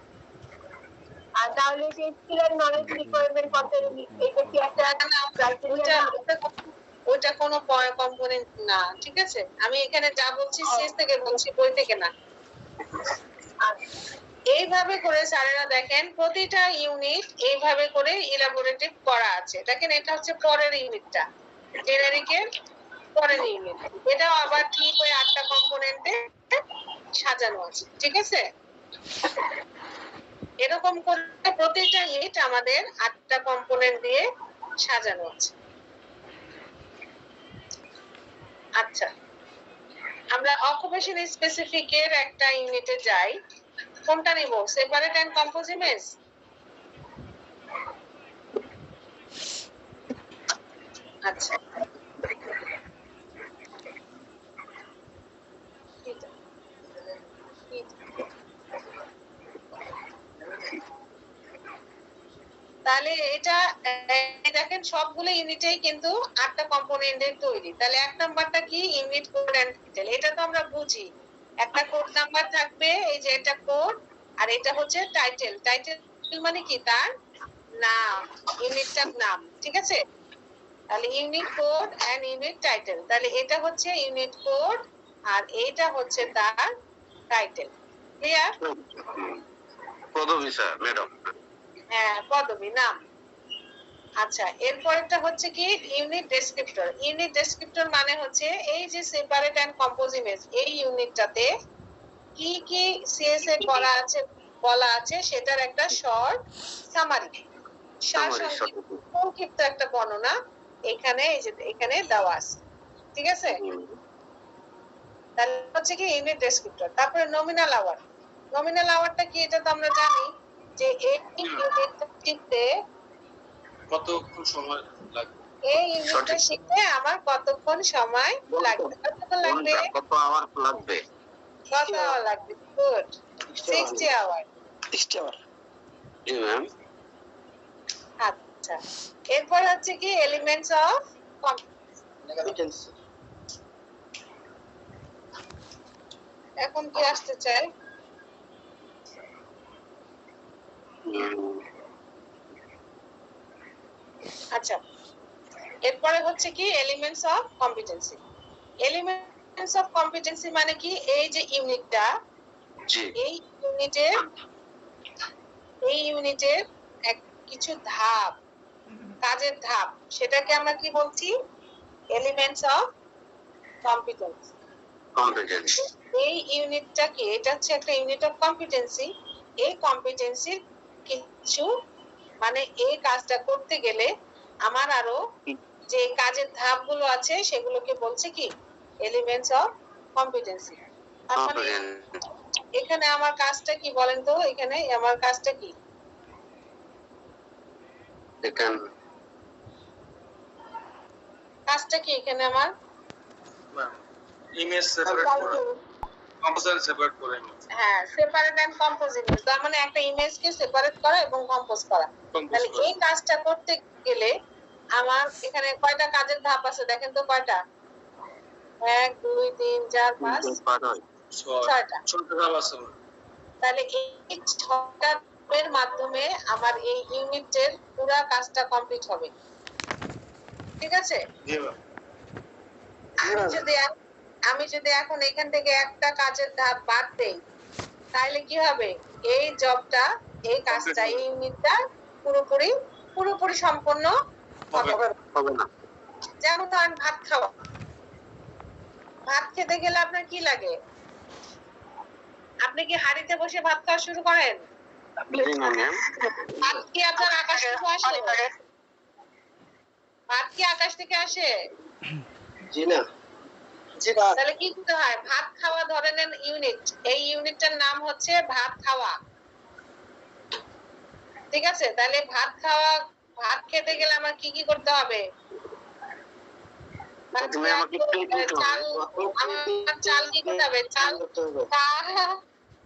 আর তাহলে যে skill and knowledge requirement for the unit, এটা কি একটা ক্রাইটেরিয়া? ওটা কোনো কম্পোনেন্ট না, ঠিক আছে? আমি এখানে যা বলছি শেষ থেকে বলছি, বই থেকে না। এইভাবে করে স্যারেরা দেখেন প্রতিটা ইউনিট এইভাবে করে ইলাবোরেটিভ করা আছে। দেখেন এটা হচ্ছে পরের ইউনিটটা, জেনারিকের পরের ইউনিট। এটাও আবার ঠিক ওই 8টা কম্পোনেন্টে সাজানো আছে, ঠিক আছে? এরকম করে প্রতিটা ইউনিট আমাদের 8টা কম্পোনেন্ট দিয়ে সাজানো আছে। আচ্ছা, আমরা অকুপেশন স্পেসিফিক এর একটা ইউনিটে যাই। কোনটা নিব? Separate and compose image? আচ্ছা, তাহলে এটা দেখেন সবগুলো ইউনিটেই কিন্তু 8টা কম্পোনেন্টের তৈরি। তাহলে 1 নাম্বারটা কি? Unit code and title. এটা তো আমরা বুঝি। একটা কোড নাম্বার থাকবে, এই যে এটা কোড, আর এটা হচ্ছে টাইটেল। টাইটেল মানে কি? তার নাম, ইউনিটটার নাম, ঠিক আছে? তাহলে unit code and unit title. তাহলে এটা হচ্ছে ইউনিট কোড আর এইটা হচ্ছে তার টাইটেল। ক্লিয়ার? পদবী স্যার, ম্যাডাম। হ্যাঁ, পদবী, নাম। আচ্ছা, এরপরটা হচ্ছে কি? Unit descriptor. ইউনিট ডেসক্রিপ্টর মানে হচ্ছে এই যে সেপারেট এন্ড কম্পোজ ইমেজ, এই ইউনিটটাতে কি কি সিএসএ করা আছে বলা আছে সেটার একটা শর্ট সামারি, সংক্ষিপ্ত একটা বর্ণনা এখানে এই যে এখানে দেওয়া আছে, ঠিক আছে? তাহলে হচ্ছে কি ইউনিট ডেসক্রিপ্টর। তারপরে নমিনাল আওয়ার। নমিনাল আওয়ারটা কি? এটা তো আমরা জানি যে এই ইউনিটটা শিখতে কতক্ষণ সময় লাগবে? এই ইউনিটটা শিখতে আমার কতক্ষণ সময় লাগবে? কতক্ষণ লাগবে? কত আওয়ার লাগবে? কত আওয়ার লাগবে? Good, 60 hour. 60 আওয়ার। জি ম্যাম। আচ্ছা, এরপর হচ্ছে কি এলিমেন্টস অফ কম্পিটেন্সি। এখন কি আসতে চাই? আচ্ছা, এরপরে হচ্ছে কি elements of competency. Elements of competency মানে কি? এই যে ইউনিটটা, জি এই ইউনিটের কিছু ধাপ, কাজের ধাপ, সেটাকে আমরা কি বলছি? Elements of competence. কম্পিটেন্স। এই ইউনিটটা কি? এটা হচ্ছে একটা ইউনিট অফ কম্পিটেন্সি। এই কম্পিটেন্সির কিছু মানে এই কাজটা করতে গেলে আমার আরো যে কাজের ধাপগুলো আছে সেগুলোকে বলছে কি? Elements of competency. মানে এখানে আমার কাজটা কি বলেন তো? এখানে আমার কাজটা কি? কাজটা কি এখানে আমার? ইমেজ সেপারেট করা, কম্পোজিশন সেপারেট করে ইমেজ। হ্যাঁ, সেপারেট এন্ড কম্পোজ ইমেজ। তার মানে একটা ইমেজকে সেপারেট করা এবং কম্পোজ করা। তাহলে এই কাজটা করতে গেলে আমার এখানে কয়টা কাজের ধাপ আছে দেখেন তো? কয়টা? 1 2 3 4 5 6টা। 6টা ধাপ আছে। তাহলে এই 6টা ধাপের মাধ্যমে আমার এই ইউনিটের পুরো কাজটা কমপ্লিট হবে। ঠিক আছে? জি ম্যাম। আমি যদি এখন এখান থেকে একটা কাজের ধাপ বাদ দেই তাহলে কি হবে? এই জবটা, এই কাজটা, এই ইউনিটটা পুরোপুরি সম্পন্ন হবে না। যেমন ধরেন ভাত খাওয়া। ভাত খেতে গেলে আপনার কি লাগে? আপনি কি হাঁড়িতে বসে ভাত খাওয়া শুরু করেন? ভাত কি আপনার আকাশ থেকে আসে? ভাত কি আকাশ থেকে আসে? জি না। তাহলে কি করতে হয়? ভাত খাওয়া ধরে নেন ইউনিট, এই ইউনিটটার নাম হচ্ছে ভাত খাওয়া। ঠিক আছে? তাহলে ভাত খেতে গেলে আমার কি করতে হবে? চাল কি করতে হবে?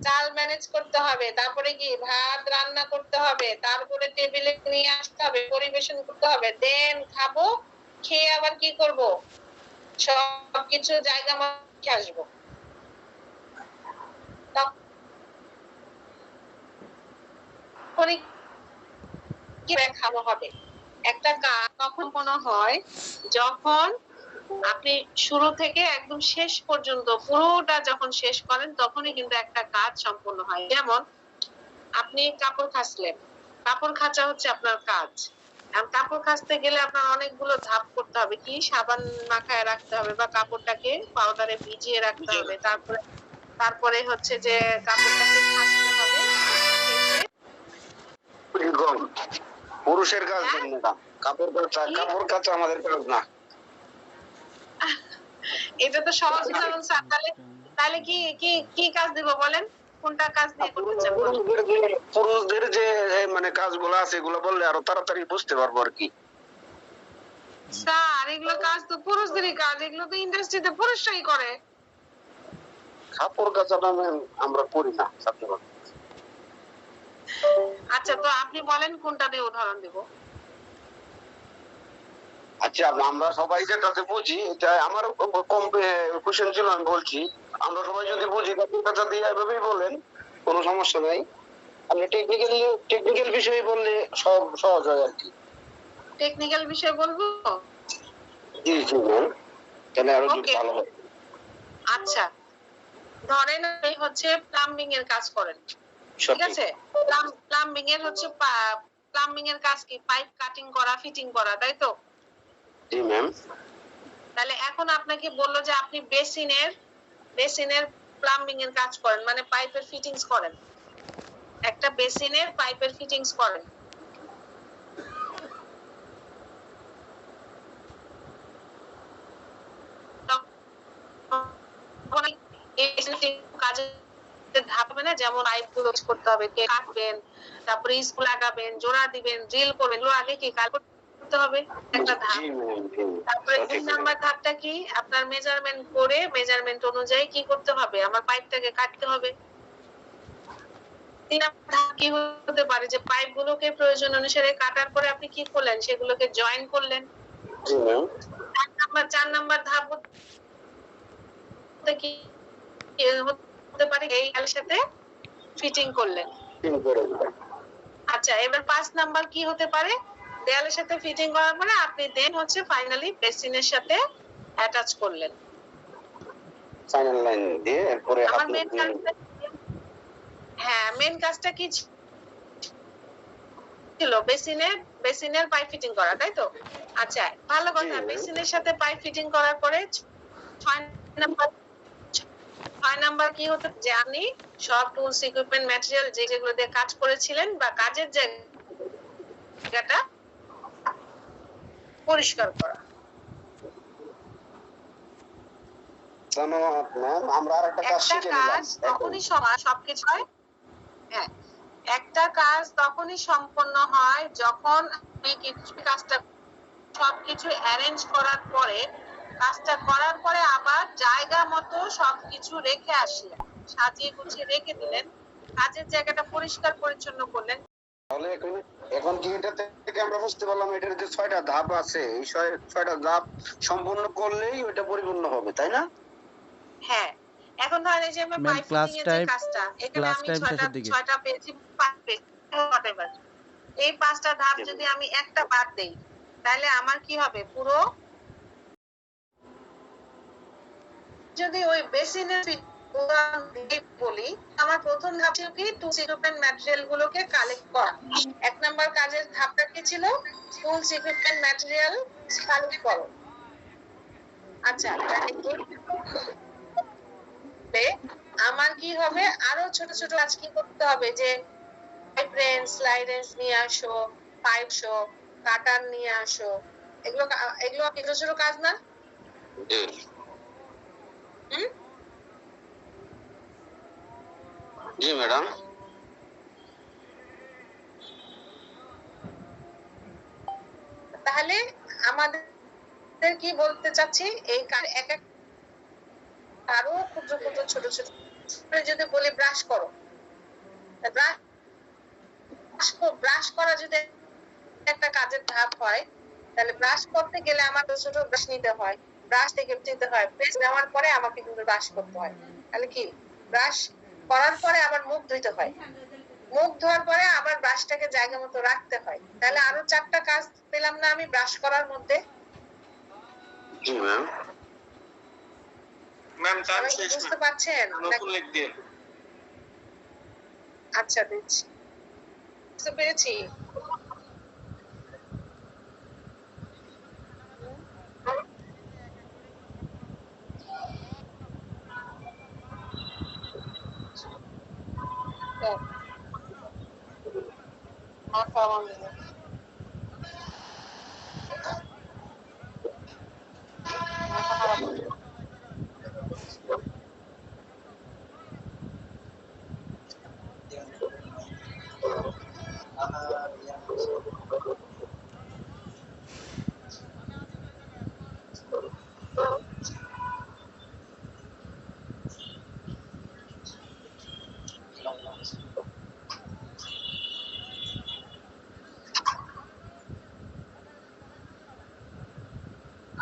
চাল ম্যানেজ করতে হবে। তারপরে কি ভাত রান্না করতে হবে, তারপরে টেবিলে নিয়ে আসতে হবে, পরিবেশন করতে হবে, দেন খাবো, খেয়ে আবার কি করব? সবকিছু জায়গা মতো আসবো। খাওয়া হবে। একটা কাজ কখন কোনো হয়? যখন আপনি শুরু থেকে একদম শেষ পর্যন্ত পুরোটা যখন শেষ করেন তখনই কিন্তু একটা কাজ সম্পূর্ণ হয়। যেমন আপনি কাপড় কাচলেন, কাপড় কাচা হচ্ছে আপনার কাজ। কাপড় কাচতে গেলে আপনার অনেকগুলো ধাপ করতে হবে। কি? সাবান মাখায় রাখতে হবে বা কাপড়টাকে পাউডারে ভিজিয়ে রাখতে হবে। তারপরে হচ্ছে যে কাপড়টাকে কাচতে হবে। পুরুষের কাজ না, কাপড় কাচা আমাদের কাজ না। এটা তো সহজ উদাহরণ স্যার। তাহলে কি কাজ দিব বলেন? কোনটা কাজ দিয়ে করতে চান? পুরুষদের যে মানে কাজগুলো আছে এগুলো বললে আরো তাড়াতাড়ি বুঝতে পারবো আর কি। স্যার এগুলো কাজ তো পুরুষদেরই কাজ, এগুলো তো ইন্ডাস্ট্রিতে পুরুষরাই করে। কাপড় কাচাটা আমরা করি না। আচ্ছা, তো আপনি বলেন কোনটা দিয়ে উদাহরণ দিব? আচ্ছা, আমরা সবাই যেটাতে বুঝি, এটা আমার কম কোশ্চেন ছিল, আমি বলছি আমরা সবাই যদি বুঝি কাপড় কাচা দিয়ে এভাবেই বলেন, কোনো সমস্যা নাই। আপনি টেকনিক্যাল বিষয়ে বললে সব সহজ হয় আর কি। টেকনিক্যাল বিষয় বলবো? জি ম্যাম, তাহলে আরো ভালো হবে। আচ্ছা, ধরেন এই হচ্ছে প্লাম্বিং এর কাজ করেন। ঠিক আছে? প্লাম্বিং এর হচ্ছে প্লাম্বিং এর কাজ কি? পাইপ কাটিং করা, ফিটিং করা, তাই তো? জি ম্যাম। তাহলে এখন আপনাকে বললো যে আপনি বেসিনের প্লাম্বিং এর কাজ করেন, মানে পাইপের ফিটিংস করেন। একটা বেসিনের পাইপের ফিটিংস করেন। ধাপ হবে না? যেমন পাইপ গুলো করতে হবে, কাটবেন, তারপরে স্ক্রু লাগাবেন, জোড়া দিবেন, ড্রিল করবেন, এগুলো আগে কি কাজ করতে হবে? একটা ধাপ। তারপরে 2 নাম্বার ধাপটা কি? আপনার মেজারমেন্ট করে মেজারমেন্ট অনুযায়ী কি করতে হবে? আমার পাইপটাকে কাটতে হবে। 3 নাম্বার ধাপ কি হতে পারে? যে পাইপ গুলোকে প্রয়োজন অনুসারে কাটার পরে আপনি কি করলেন? সেগুলোকে জয়েন করলেন। 4 নাম্বার ধাপ কি হতে পারে? এই এর সাথে ফিটিং করলেন। আচ্ছা, এবার 5 নাম্বার কি হতে পারে? দেয়ালের সাথে ফিটিং করার পরে আপনি দেন হচ্ছে ফাইনালি বেসিনের সাথে অ্যাটাচ করলেন। ফাইনাল লাইন দিয়ে এরপরে আমার মেন কাজ হ্যাঁ, মেন কাজটা কি ছিল? বেসিনের পাইপ ফিটিং করা, তাই তো? আচ্ছা, ভালো কথা। বেসিনের সাথে পাইপ ফিটিং করার পরে 6 নাম্বার 6 নাম্বার কি হতো যে আপনি সব টুলস ইকুইপমেন্ট ম্যাটেরিয়াল যেগুলো দিয়ে কাজ করেছিলেন বা কাজের জায়গাটা পরিষ্কার করা। ধন্যবাদ ম্যাম, আমরা আরেকটা কাজ একটা শিখে নিলাম। কাজ তখনই সবকিছু হয়। হ্যাঁ, একটা কাজ তখনই সম্পন্ন হয় যখন আপনি কাজটা সবকিছু অ্যারেঞ্জ করার পরে, কাজটা করার পরে আবার জায়গা মতো সবকিছু রেখে আসলেন, সাজিয়ে গুছিয়ে রেখে দিলেন, কাজের জায়গাটা পরিষ্কার পরিচ্ছন্ন করলেন। তাহলে এখন কি এটা থেকে আমরা বুঝতে পারলাম এটার যে 6টা ধাপ আছে, এই 6টা ধাপ সম্পূর্ণ করলেই ওটা পরিপূর্ণ হবে, তাই না? হ্যাঁ, এখন ধরেন এই যে আমি ম্যাম পাইপ ক্লাস ফিটিং এর যে টাইম কাজটা, এখানে ক্লাস আমি টাইম শেষের দিকে 6টা পেয়েছি, 5 পেয়েছি, whatever। এই 5টা ধাপ যদি আমি একটা বাদ দেই, তাহলে আমার কি হবে? পুরো যদি ওই বেসিনের উদাহরণ দিয়ে বলি, আমার প্রথম ধাপ ছিল কি টুলস ইকুইপমেন্ট ম্যাটেরিয়াল গুলোকে কালেক্ট করা। 1 নাম্বার কাজের ধাপটা কি ছিল? টুলস ইকুইপমেন্ট ম্যাটেরিয়াল কালেক্ট করো। আচ্ছা, আমার কি হবে? আরো ছোট ছোট কাজ কি করতে হবে? যে পাইপ রেঞ্জ, স্লাই রেঞ্জ নিয়ে আসো, পাইপ শো, কাটার নিয়ে আসো। এগুলো ছোট ছোট কাজ না? হুম? জি ম্যাডাম। তাহলে আমাদের কি বলতে চাচ্ছি, এই এক এক আরো ক্ষুদ্র ক্ষুদ্র ছোট ছোট যদি বলি ব্রাশ করো, ব্রাশ করা যদি একটা কাজের ধাপ হয়, তাহলে ব্রাশ করতে গেলে আমার ছোট ব্রাশ নিতে হয়, ব্রাশ থেকে নিতে হয়, পেস্ট নেওয়ার পরে আমাকে কিন্তু ব্রাশ করতে হয়। তাহলে কি ব্রাশ করার পরে আবার মুখ ধুইতে হয়, মুখ ধোয়ার পরে আবার ব্রাশটাকে জায়গা মতো রাখতে হয়। তাহলে আরো 4টা কাজ পেলাম না আমি ব্রাশ করার মধ্যে? জি ম্যাম। ম্যাম টাইম সবাই কি শেষ বুঝতে ম্যাম, পারছেন? নতুন লিখ দিয়ে। আচ্ছা, দিচ্ছি। বুঝতে পেরেছি।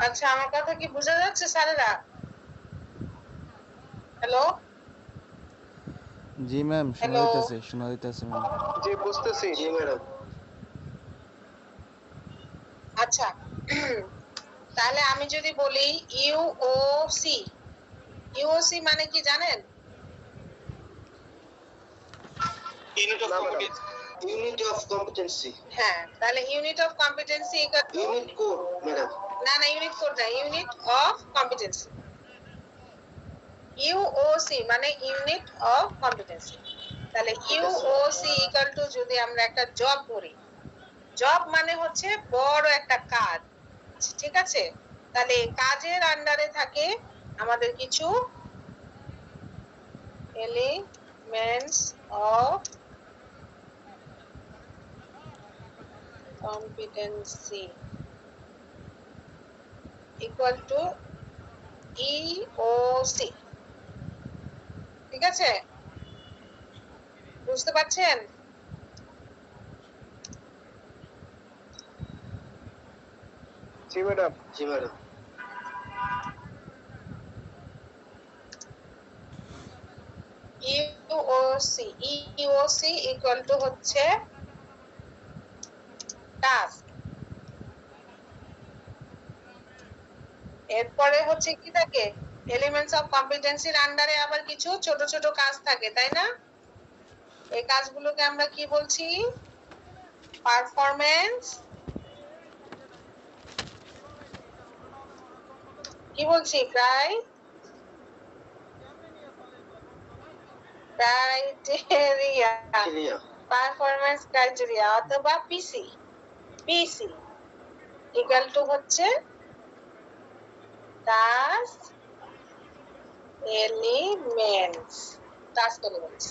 আচ্ছা, আমার কথা কি বোঝা যাচ্ছে স্যারেরা? হ্যালো জি ম্যাম হ্যালো শোনা যাইতেছে ম্যাম। জি বুঝতেছি। জি ম্যাডাম। আচ্ছা, তাহলে আমি যদি বলি ইউওসি, ইউওসি মানে কি জানেন? Unit of competence. Unit of competency. হ্যাঁ, তাহলে unit of competency unit code madam. না ইউনিট কোড না, ইউনিট অফ কম্পিটেন্সি। ইউওসি মানে ইউনিট অফ কম্পিটেন্সি। তাহলে ইউওসি ইকুয়াল টু, যদি আমরা একটা জব ধরি, জব মানে হচ্ছে বড় একটা কাজ, ঠিক আছে? তাহলে কাজের আন্ডারে থাকে আমাদের কিছু elements of competency equal to EOC. ঠিক আছে? বুঝতে পারছেন? জি ম্যাডাম। জি ম্যাডাম। ইওসি ইকুয়াল টু হচ্ছে টাস্ক। এরপরে হচ্ছে কি থাকে? এলিমেন্টস অফ কম্পিটেন্সির আন্ডারে আবার কিছু ছোট ছোট কাজ থাকে, তাই না? এই কাজগুলোকে আমরা কি বলছি? পারফরম্যান্স কি বলছি? ক্রাইটেরিয়া, পারফরম্যান্স ক্রাইটেরিয়া অথবা পিসি। পিসি ইকুয়াল টু হচ্ছে টাস্ক এলিমেন্টস। টাস্ক এলিমেন্টস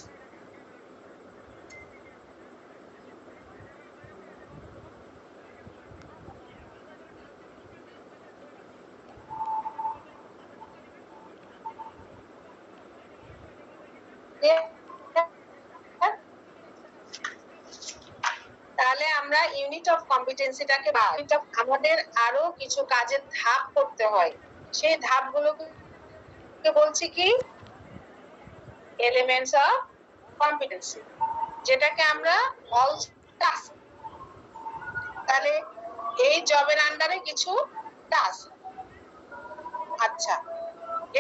তাহলে আমরা ইউনিট অফ কম্পিটেন্সিটাকে আমাদের আরো কিছু কাজের ধাপ করতে হয়, সেই ধাপগুলোকে বলছি কি? এলিমেন্টস অফ কম্পিটেন্সি, যেটাকে আমরা অল টাস্ক। তাহলে এই জবের আন্ডারে কিছু টাস্ক। আচ্ছা,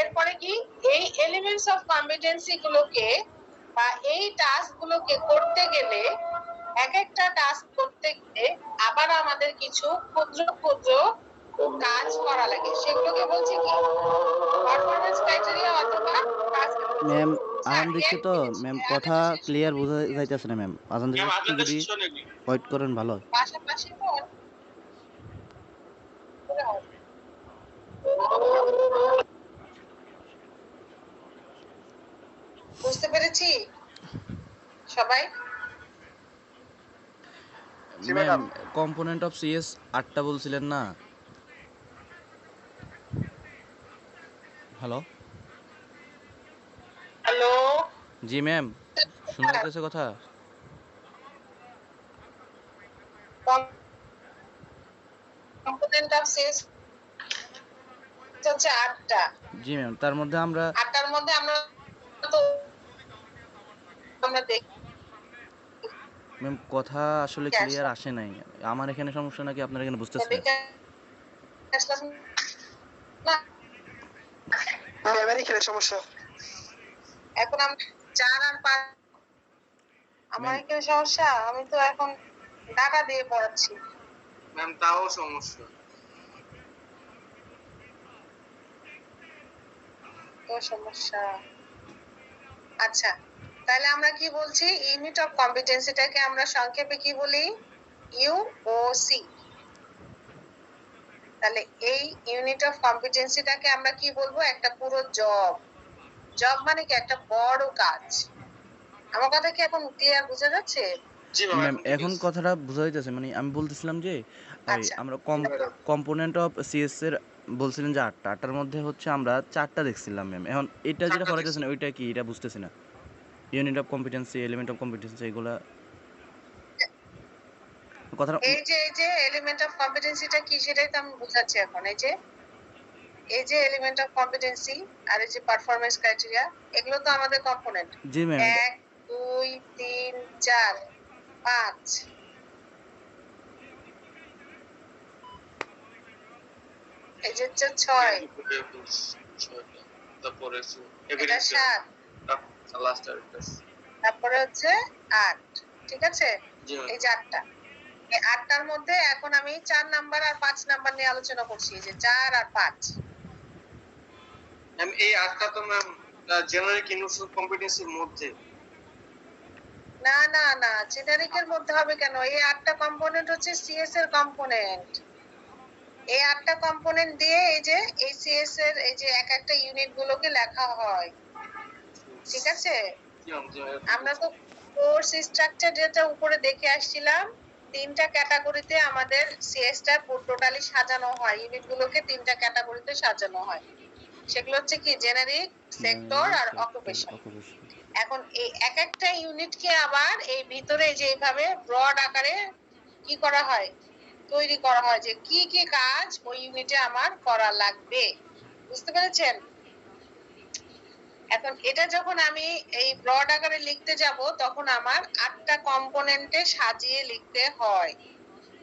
এরপরে কি? এই এলিমেন্টস অফ কম্পিটেন্সি গুলোকে বা এই টাস্ক গুলোকে করতে গেলে, এক একটা টাস্ক করতে গেলে আবার আমাদের কিছু ক্ষুদ্র ক্ষুদ্র কাজ করা লাগে, সেগুলোকে বলছি কি? পারফরম্যান্স ক্রাইটেরিয়া অথবা টাস্ক। ম্যাম আজান দিচ্ছে তো ম্যাম, কথা ক্লিয়ার বোঝা যাইতেছে না ম্যাম। আজান দিচ্ছে, ম্যাম একটু আপনাদের যদি শোনেন ওয়েট করেন ভালো হয়। পাশাপাশি তো বুঝতে পেরেছি সবাই? ম্যাম কম্পোনেন্ট অফ সিএস 8টা বলছিলেন না? হ্যালো, হ্যালো, জি ম্যাম, শোনা যাচ্ছে কথা? কম্পোনেন্ট অফ সিএস হচ্ছে 8টা। জি ম্যাম, তার মধ্যে আমরা 8টার মধ্যে আমরা তো আমরা দেখি ম্যাম কথা আসলে ক্লিয়ার আসে নাই। আমার এখানে সমস্যা নাকি আপনার এখানে বুঝতেছেন? না, ম্যামের এখানে সমস্যা। এখন আমি 4 আর 5 আমার ম্যাম এখানে সমস্যা। আমি তো এখন টাকা দিয়ে পড়াচ্ছি। ম্যাম, তাও সমস্যা। তো সমস্যা। আচ্ছা, তাহলে আমরা কি বলছি? ইউনিট অফ কম্পিটেন্সিটাকে আমরা সংক্ষেপে কি বলি? ইউওসি। তাহলে এই ইউনিট অফ কম্পিটেন্সিটাকে আমরা কি বলবো? একটা পুরো জব। জব মানে কি? একটা বড় কাজ। আমার কথা কি এখন ক্লিয়ার বোঝা যাচ্ছে? জি ম্যাম, ম্যাম এখন এখন কথাটা বোঝা যাইতেছে, মানে আমি বলতেছিলাম যে আচ্ছা, আমরা কম্পোনেন্ট অফ সিএস এর বলছিলেন যে 8টার মধ্যে হচ্ছে আমরা 4টা দেখছিলাম ম্যাম। এখন এটা যেটা 4টা করাইতেছেন ওইটা কি, এটা বুঝতেছি না। Unit of competency, element of competency, এগুলা কথাটা এই যে এলিমেন্ট অফ কম্পিটেন্সিটা কি সেটাই তো আমি বোঝাচ্ছি এখন। এই যে এলিমেন্ট অফ কম্পিটেন্সি আর এই যে পারফরম্যান্স ক্রাইটেরিয়া, এগুলো তো আমাদের কম্পোনেন্ট। জি ম্যাম 1 2 3 4 5, এই যে হচ্ছে 6, তারপরে এটা 7, লাস্ট তারপরে হচ্ছে 8। ঠিক আছে? জি ম্যাম। এই যে 8টা। এই 8টার মধ্যে এখন আমি 4 নাম্বার আর 5 নাম্বার নিয়ে আলোচনা করছি, যে 4 আর 5। ম্যাম এই 8টা তো ম্যাম জেনারিক ইউনিট অফ কম্পিটেন্সির মধ্যে। না না না, জেনারিকের মধ্যে হবে কেন? এই 8টা কম্পোনেন্ট হচ্ছে সিএস এর কম্পোনেন্ট। এই 8টা কম্পোনেন্ট দিয়ে এই যে এই সিএস এর এই যে এক একটা ইউনিট গুলোকে লেখা হয়। ঠিক আছে? জি ম্যাম, জি ম্যাম। আমরা তো কোর্স স্ট্রাকচার যেটা উপরে দেখে আসছিলাম, 3টা ক্যাটাগরিতে আমাদের সিএসটা টোটালি সাজানো হয়। ইউনিট গুলোকে 3টা ক্যাটাগরিতে সাজানো হয়। সেগুলো হচ্ছে কি? জেনারিক, সেক্টর আর অকুপেশন। এখন এই এক একটা ইউনিটকে আবার এই ভিতরে যে এইভাবে ব্রড আকারে কি করা হয়? তৈরি করা হয় যে কি কি কাজ ওই ইউনিটে আমার করা লাগবে। বুঝতে পেরেছেন? এখন এটা যখন আমি এই ব্রড আকারে লিখতে যাব, তখন আমার 8টা কম্পোনেন্টে সাজিয়ে লিখতে হয়।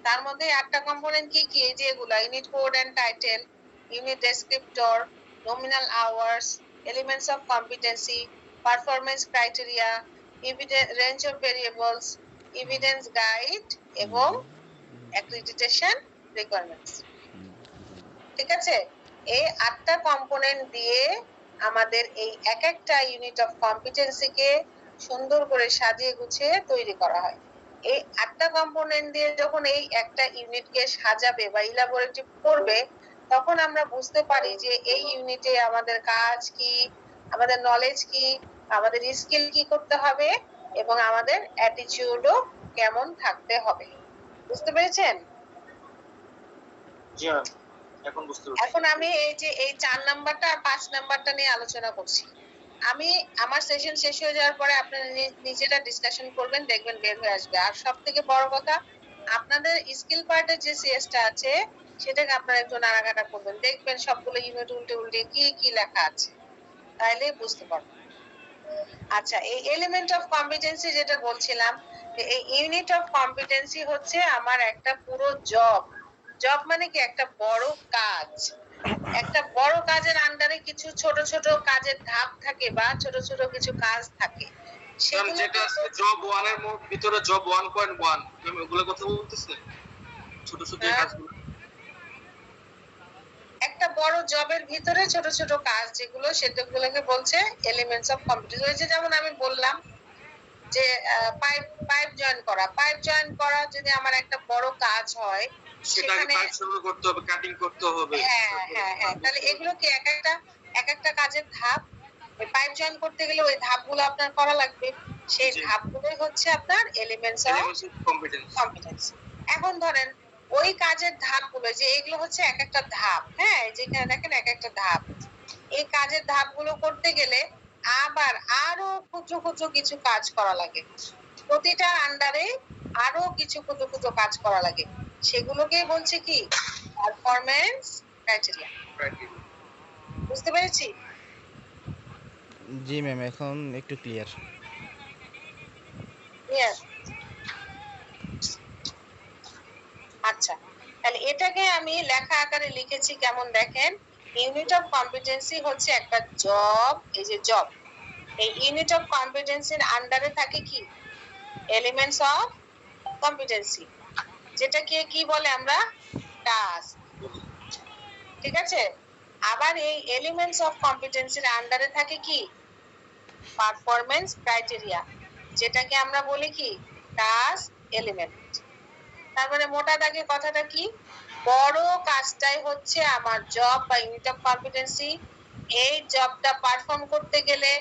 তার মধ্যে 8টা কম্পোনেন্ট কি কি? এই যে এগুলা: unit code and title, unit descriptor, nominal hours, elements of competency, performance criteria, range of variables, evidence guide এবং অ্যাক্রিডিটেশন রিকোয়ারমেন্টস। ঠিক আছে, এই 8টা কম্পোনেন্ট দিয়ে আমাদের এই এক একটা ইউনিট অফ কম্পিটেন্সিকে সুন্দর করে সাজিয়ে গুছিয়ে তৈরি করা হয়। এই 8টা কম্পোনেন্ট দিয়ে যখন এই একটা ইউনিটকে সাজাবে বা ইলাবোরেটিভ করবে, তখন আমরা বুঝতে পারি যে এই ইউনিটে আমাদের কাজ কি, আমাদের নলেজ কি, আমাদের স্কিল কি করতে হবে এবং আমাদের অ্যাটিটিউডও কেমন থাকতে হবে। বুঝতে পেরেছেন? জি ম্যাম, এখন বুঝতে পারছি। এখন আমি এই যে এই 4 নাম্বারটা আর 5 নাম্বারটা নিয়ে আলোচনা করছি। আমি আমার সেশন শেষ হয়ে যাওয়ার পরে আপনারা নিজেরা ডিসকাশন করবেন, দেখবেন বের হয়ে আসবে। আর সব থেকে বড় কথা, আপনাদের স্কিল পার্টের যে সিএসটা আছে সেটাকে আপনারা একটু নাড়াঘাটা করবেন, দেখবেন সবগুলো ইউনিট উল্টে উল্টে কি কি লেখা আছে, তাইলে বুঝতে পারবেন। আচ্ছা, এই এলিমেন্ট অফ কম্পিটেন্সি যেটা বলছিলাম, এই ইউনিট অফ কম্পিটেন্সি হচ্ছে আমার একটা পুরো জব। জব মানে কি? একটা বড় কাজ। একটা বড় কাজের আন্ডারে কিছু ছোট ছোট কাজের ধাপ থাকে বা ছোট ছোট কিছু কাজ থাকে, ম্যাম, সেগুলো যেটা আছে জব 1 এর ভিতরে জব 1.1, ম্যাম ওগুলো কথা বলতেছে, ছোট ছোট হ্যাঁ। কাজগুলো। একটা বড় জবের ভিতরে ছোট ছোট কাজ যেগুলো, সেগুলোকে বলছে এলিমেন্টস অফ কম্পিটেন্সি। ওই যে যেমন আমি বললাম যে পাইপ জয়েন করা, পাইপ জয়েন করা যদি আমার একটা বড় কাজ হয়, সেটাকে সেখানে পাইপ শুরু করতে হবে, কাটিং করতে হবে। হ্যাঁ, তাহলে এগুলো কি এক একটা কাজের ধাপ। পাইপ জয়েন করতে গেলে ওই ধাপগুলো আপনার করা লাগবে, সেই জি। ধাপগুলোই হচ্ছে আপনার elements of elements of competence. Competency. এখন ধরেন ওই কাজের ধাপগুলো, যে এগুলো হচ্ছে এক একটা ধাপ, হ্যাঁ, যেখানে দেখেন এক একটা ধাপ। এই কাজের ধাপগুলো করতে গেলে আবার আরো ক্ষুদ্র ক্ষুদ্র কিছু কাজ করা লাগে, প্রতিটা আন্ডারে আরো কিছু ক্ষুদ্র ক্ষুদ্র কাজ করা লাগে, সেগুলোকে বলছে কি? Performance criteria. বুঝতে পেরেছি? জি ম্যাম, এখন একটু ক্লিয়ার। Yes. আচ্ছা, তাহলে এটাকে আমি লেখা আকারে লিখেছি কেমন দেখেন। ইউনিট অফ কম্পিটেন্সি হচ্ছে একটা জব, এই যে জব। এই ইউনিট অফ কম্পিটেন্সির আন্ডারে থাকে কি? এলিমেন্টস অফ কম্পিটেন্সি, যেটাকে কি বলে আমরা? টাস্ক। ঠিক আছে, আবার এই এলিমেন্টস অফ কম্পিটেন্সির আন্ডারে থাকে কি? পারফরম্যান্স ক্রাইটেরিয়া, যেটাকে আমরা বলি কি? Task element. তার মানে মোটা দাগে কথাটা কি? বড় কাজটাই হচ্ছে আমার জব বা ইউনিট অফ কম্পিটেন্সি। এই জবটা পারফর্ম করতে গেলে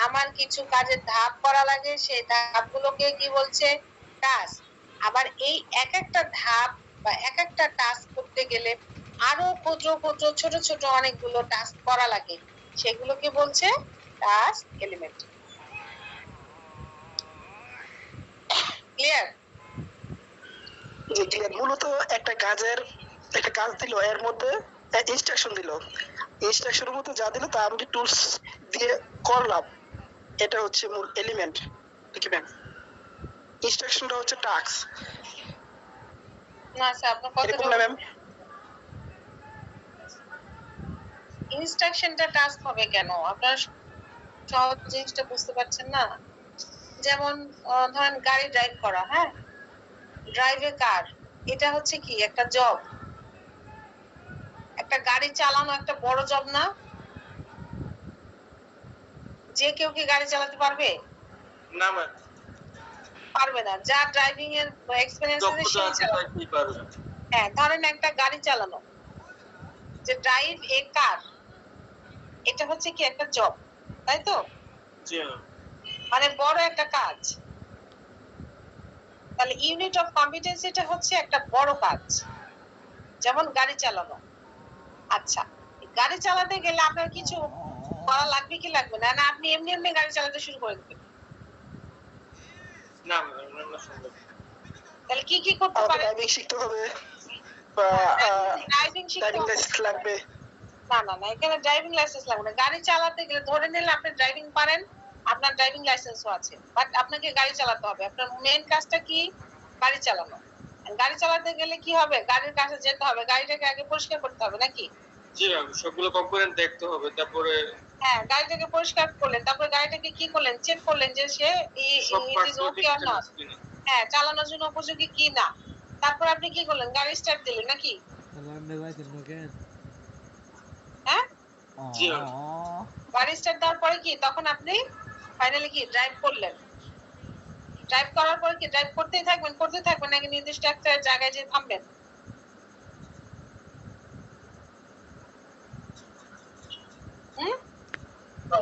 আমার কিছু কাজের ধাপ করা লাগে, সেই ধাপগুলোকে কি বলছে? টাস্ক। আবার এই এক একটা ধাপ বা এক একটা টাস্ক করতে গেলে আরো ক্ষুদ্র ক্ষুদ্র ছোট ছোট অনেকগুলো টাস্ক করা লাগে, সেগুলোকে বলছে টাস্ক এলিমেন্ট। ক্লিয়ার? যে ক্লিয়ার। মূলত একটা কাজ দিল, এর মধ্যে ইনস্ট্রাকশন দিল, ইনস্ট্রাকশনের মধ্যে যা দিল তা আমি টুলস দিয়ে করলাম, এটা হচ্ছে মূল এলিমেন্ট। লিখবেন ইনস্ট্রাকশনটা হচ্ছে টাস্ক, না স্যার, আপনার কথা এরকম না ম্যাম? ইনস্ট্রাকশনটা টাস্ক হবে কেন? আপনারা সহজ জিনিসটা বুঝতে পারছেন না। যেমন ধরেন গাড়ি ড্রাইভ করা, হ্যাঁ, ড্রাইভ এ কার, এটা হচ্ছে কি? একটা জব। একটা গাড়ি চালানো একটা বড় জব না? যে কেউ কি গাড়ি চালাতে পারবে? না ম্যাম, পারবে না। যার ড্রাইভিং এর এক্সপেরিয়েন্স আছে দক্ষতা সেই আছে চালাবে। তাই কি পারবে। হ্যাঁ, ধরেন একটা গাড়ি চালানো, যে ড্রাইভ এ কার, এটা হচ্ছে কি? একটা জব, তাই তো? জি ম্যাম। মানে বড় একটা কাজ। তাহলে ইউনিট অফ কম্পিটেন্সিটা হচ্ছে একটা বড় কাজ, যেমন গাড়ি চালানো। আচ্ছা, গাড়ি চালাতে গেলে আপনার কিছু করা লাগবে কি লাগবে না? না আপনি এমনি এমনি গাড়ি চালাতে শুরু করে দিবেন? না ম্যাম, না সম্ভব। তাহলে কি কি করতে আমাকে পারেন? ড্রাইভিং শিখতে হবে বা ড্রাইভিং শিখতে ড্রাইভিং হবে? লাইসেন্স লাগবে। না, এখানে ড্রাইভিং লাইসেন্স লাগবে না। গাড়ি চালাতে গেলে ধরে নিলে আপনি ড্রাইভিং পারেন, আপনার ড্রাইভিং লাইসেন্সও আছে, বাট আপনাকে গাড়ি চালাতে হবে। আপনার মেইন কাজটা কি? গাড়ি চালানো। গাড়ি চালাতে গেলে কি হবে? গাড়ির কাছে যেতে হবে, গাড়িটাকে আগে পরিষ্কার করতে হবে নাকি? জি ম্যাম, সবগুলো কম্পোনেন্ট দেখতে হবে, তারপরে হ্যাঁ, গাড়িটাকে পরিষ্কার করলেন, তারপরে গাড়িটাকে কি করলেন, চেক করলেন যে সে সব ইট পার্টস ইজ গুলো ওকে ঠিক অর নট, আছে কিনা। হ্যাঁ চালানোর জন্য উপযোগী কি না। তারপর আপনি কি করলেন, গাড়ি স্টার্ট দিলেন নাকি? হ্যাঁ, জি ম্যাম। গাড়ি স্টার্ট দেওয়ার পরে কি তখন আপনি ফাইনালি কি ড্রাইভ করলেন? ড্রাইভ করার পর কি ড্রাইভ করতেই থাকবেন নাকি নির্দিষ্ট একটা জায়গায় যে থামবেন? হুম?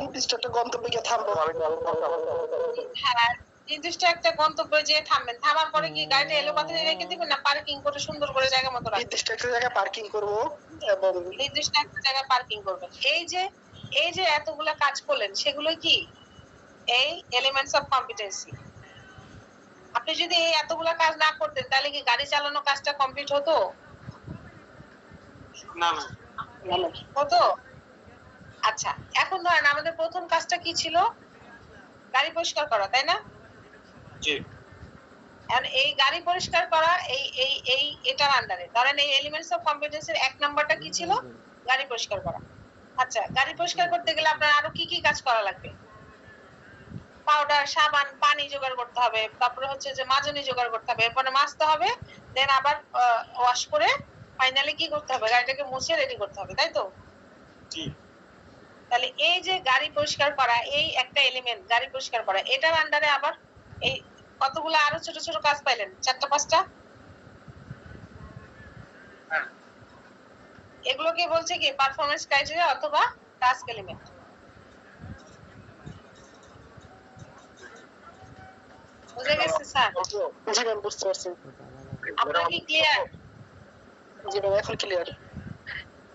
নির্দিষ্ট একটা গন্তব্যে গিয়ে থামবো। হ্যাঁ, নির্দিষ্ট একটা গন্তব্যে যে থামবেন, থামার পরে কি গাড়িটা এলোপাতাড়ি রেখে দিবেন না পার্কিং করে সুন্দর করে জায়গা মতো রাখবেন? নির্দিষ্ট একটা জায়গায় পার্কিং করব এবং নির্দিষ্ট একটা জায়গায় পার্কিং করবেন। এই যে এতগুলা কাজ করলেন সেগুলো কি এই এলিমেন্টস অফ কম্পিটেন্সি। আপনি যদি এই এতগুলা কাজ না করতেন তাহলে কি গাড়ি চালানো কাজটা কমপ্লিট হতো? না ম্যাম। হতো? আচ্ছা, এখন ধরেন আমাদের প্রথম কাজটা কি ছিল? গাড়ি পরিষ্কার করা, তাই না? জি। এখন এই গাড়ি পরিষ্কার করা এই এটার আন্ডারে ধরেন এই এলিমেন্টস অফ কম্পিটেন্সির 1 নাম্বারটা কি ছিল? গাড়ি পরিষ্কার করা। আচ্ছা, গাড়ি পরিষ্কার করতে গেলে আপনার আরো কি কি কাজ করা লাগবে? পাউডার, সাবান, পানি জোগাড় করতে হবে, তারপরে হচ্ছে যে মাজনি জোগাড় করতে হবে, এরপরে মাজতে হবে, দেন আবার ওয়াশ করে ফাইনালি কি করতে হবে, গাড়িটাকে মুছে রেডি করতে হবে, তাই তো? জি। তাহলে এই যে গাড়ি পরিষ্কার করা এই একটা এলিমেন্ট, গাড়ি পরিষ্কার করা, এটার আন্ডারে আবার এই কতগুলো আরো ছোট ছোট কাজ পাইলেন? 4টা 5টা। হ্যাঁ। এগুলোকে বলছে কি পারফরম্যান্স ক্রাইটেরিয়া অথবা টাস্ক এলিমেন্ট। বুঝে গেছে স্যার? জি ম্যাম, বুঝতে পারছি। আপনারা কি ক্লিয়ার? জি ম্যাম, এখন ক্লিয়ার।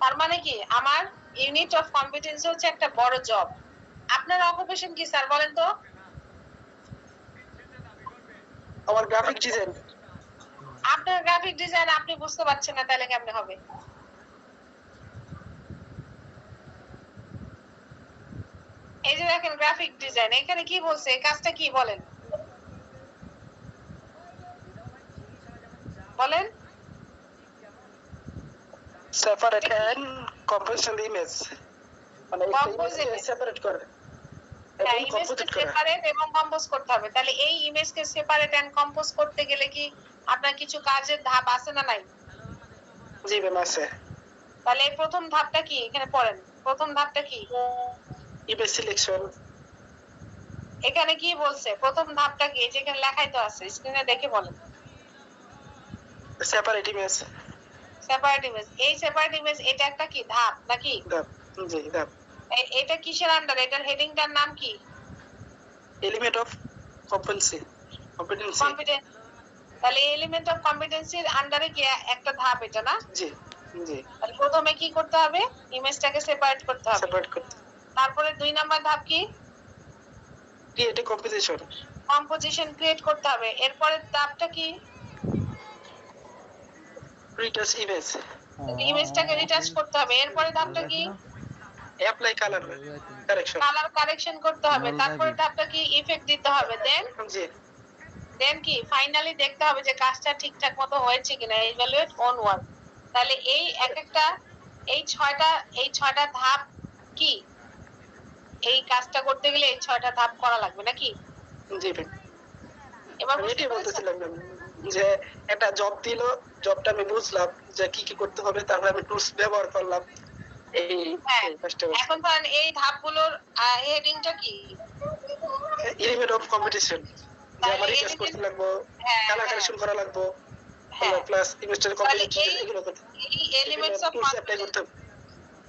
তার মানে কি আমার ইউনিট অফ কম্পিটেন্সি হচ্ছে একটা বড় জব। আপনার অকুপেশন কি স্যার বলেন তো? আমার গ্রাফিক ডিজাইন। আপনার গ্রাফিক ডিজাইন আপনি বুঝতে পারছেন না তাহলে কেমনে হবে? এই যে দেখেন গ্রাফিক ডিজাইন, এখানে কি বলছে, এই কাজটা কি বলেন? বলেন। সেপারেট এন্ড কম্পোজিশন ইমেজ, মানে একটা Compose ইমেজকে image। সেপারেট করে হ্যাঁ, এবং ইমেজকে কম্পোজিট করে। সেপারেট এবং কম্পোজ করতে হবে। তাহলে এই ইমেজকে সেপারেট এন্ড কম্পোজ করতে গেলে কি আপনার কিছু কাজের ধাপ আছে না নাই? জি ম্যাম, আছে। তাহলে এই প্রথম ধাপটা কি এখানে পড়েন, প্রথম ধাপটা কি? Image selection. এখানে কি বলছে প্রথম ধাপটা কি? যেখানে লেখাই তো আছে, স্ক্রিনে দেখে বলেন। Separate image. সেপারেট ইমেজ, এই সেপারেট ইমেজ এটা একটা কি ধাপ নাকি? দাব। জি, দাব। এটা কিসের আন্ডার, এটার হেডিংটার নাম কি? Element of competency. কম্পিটেন্স। তাহলে এলিমেন্ট অফ কম্পিটেন্সির আন্ডারে কি একটা ধাপ এটা না? জি জি। তাহলে প্রথমে কি করতে হবে, ইমেজটাকে সেপারেট করতে হবে। সেপারেট করতে। তারপরে 2 নাম্বার ধাপ কি? Create a composition. Composition create করতে হবে। এরপরে ধাপটা কি? Retouch image. ইমেজটাকে রিটাচ করতে হবে। এরপরে ধাপটা কি? Apply colour correction. Colour correction করতে হবে। তারপরে ধাপটা কি? ইফেক্ট দিতে হবে। জি। দেন কি ফাইনালি দেখতে হবে যে কাজটা ঠিকঠাক মতো হয়েছে কিনা, ইভালুয়েট অন ওয়ার্ক। তাহলে এই এক একটা এই ছয়টা ধাপ কি এই কাজটা করতে গেলে এই 6টা ধাপ করা লাগবে নাকি? জি ম্যাম। এবার আমি বুঝতে এটাই পেরেছেন? বলতেছিলাম ম্যাম, যে একটা জব দিল, জবটা আমি বুঝলাম যে কি কি করতে হবে, তারপর আমি টুলস ব্যবহার করলাম। এই হ্যাঁ, কাজটা এখন ধরেন এই ধাপগুলোর হেডিংটা কি? Element of competition. যে আমার রিসার্চ করতে লাগবো, হ্যাঁ, কালার হ্যাঁ, কারেকশন করা লাগবো, হ্যাঁ। প্লাস ইনভেস্টর তাহলে কম্পিটিশন এগুলো করতে। এই এলিমেন্টস অফ অ্যাপ্লাই করতে হবে।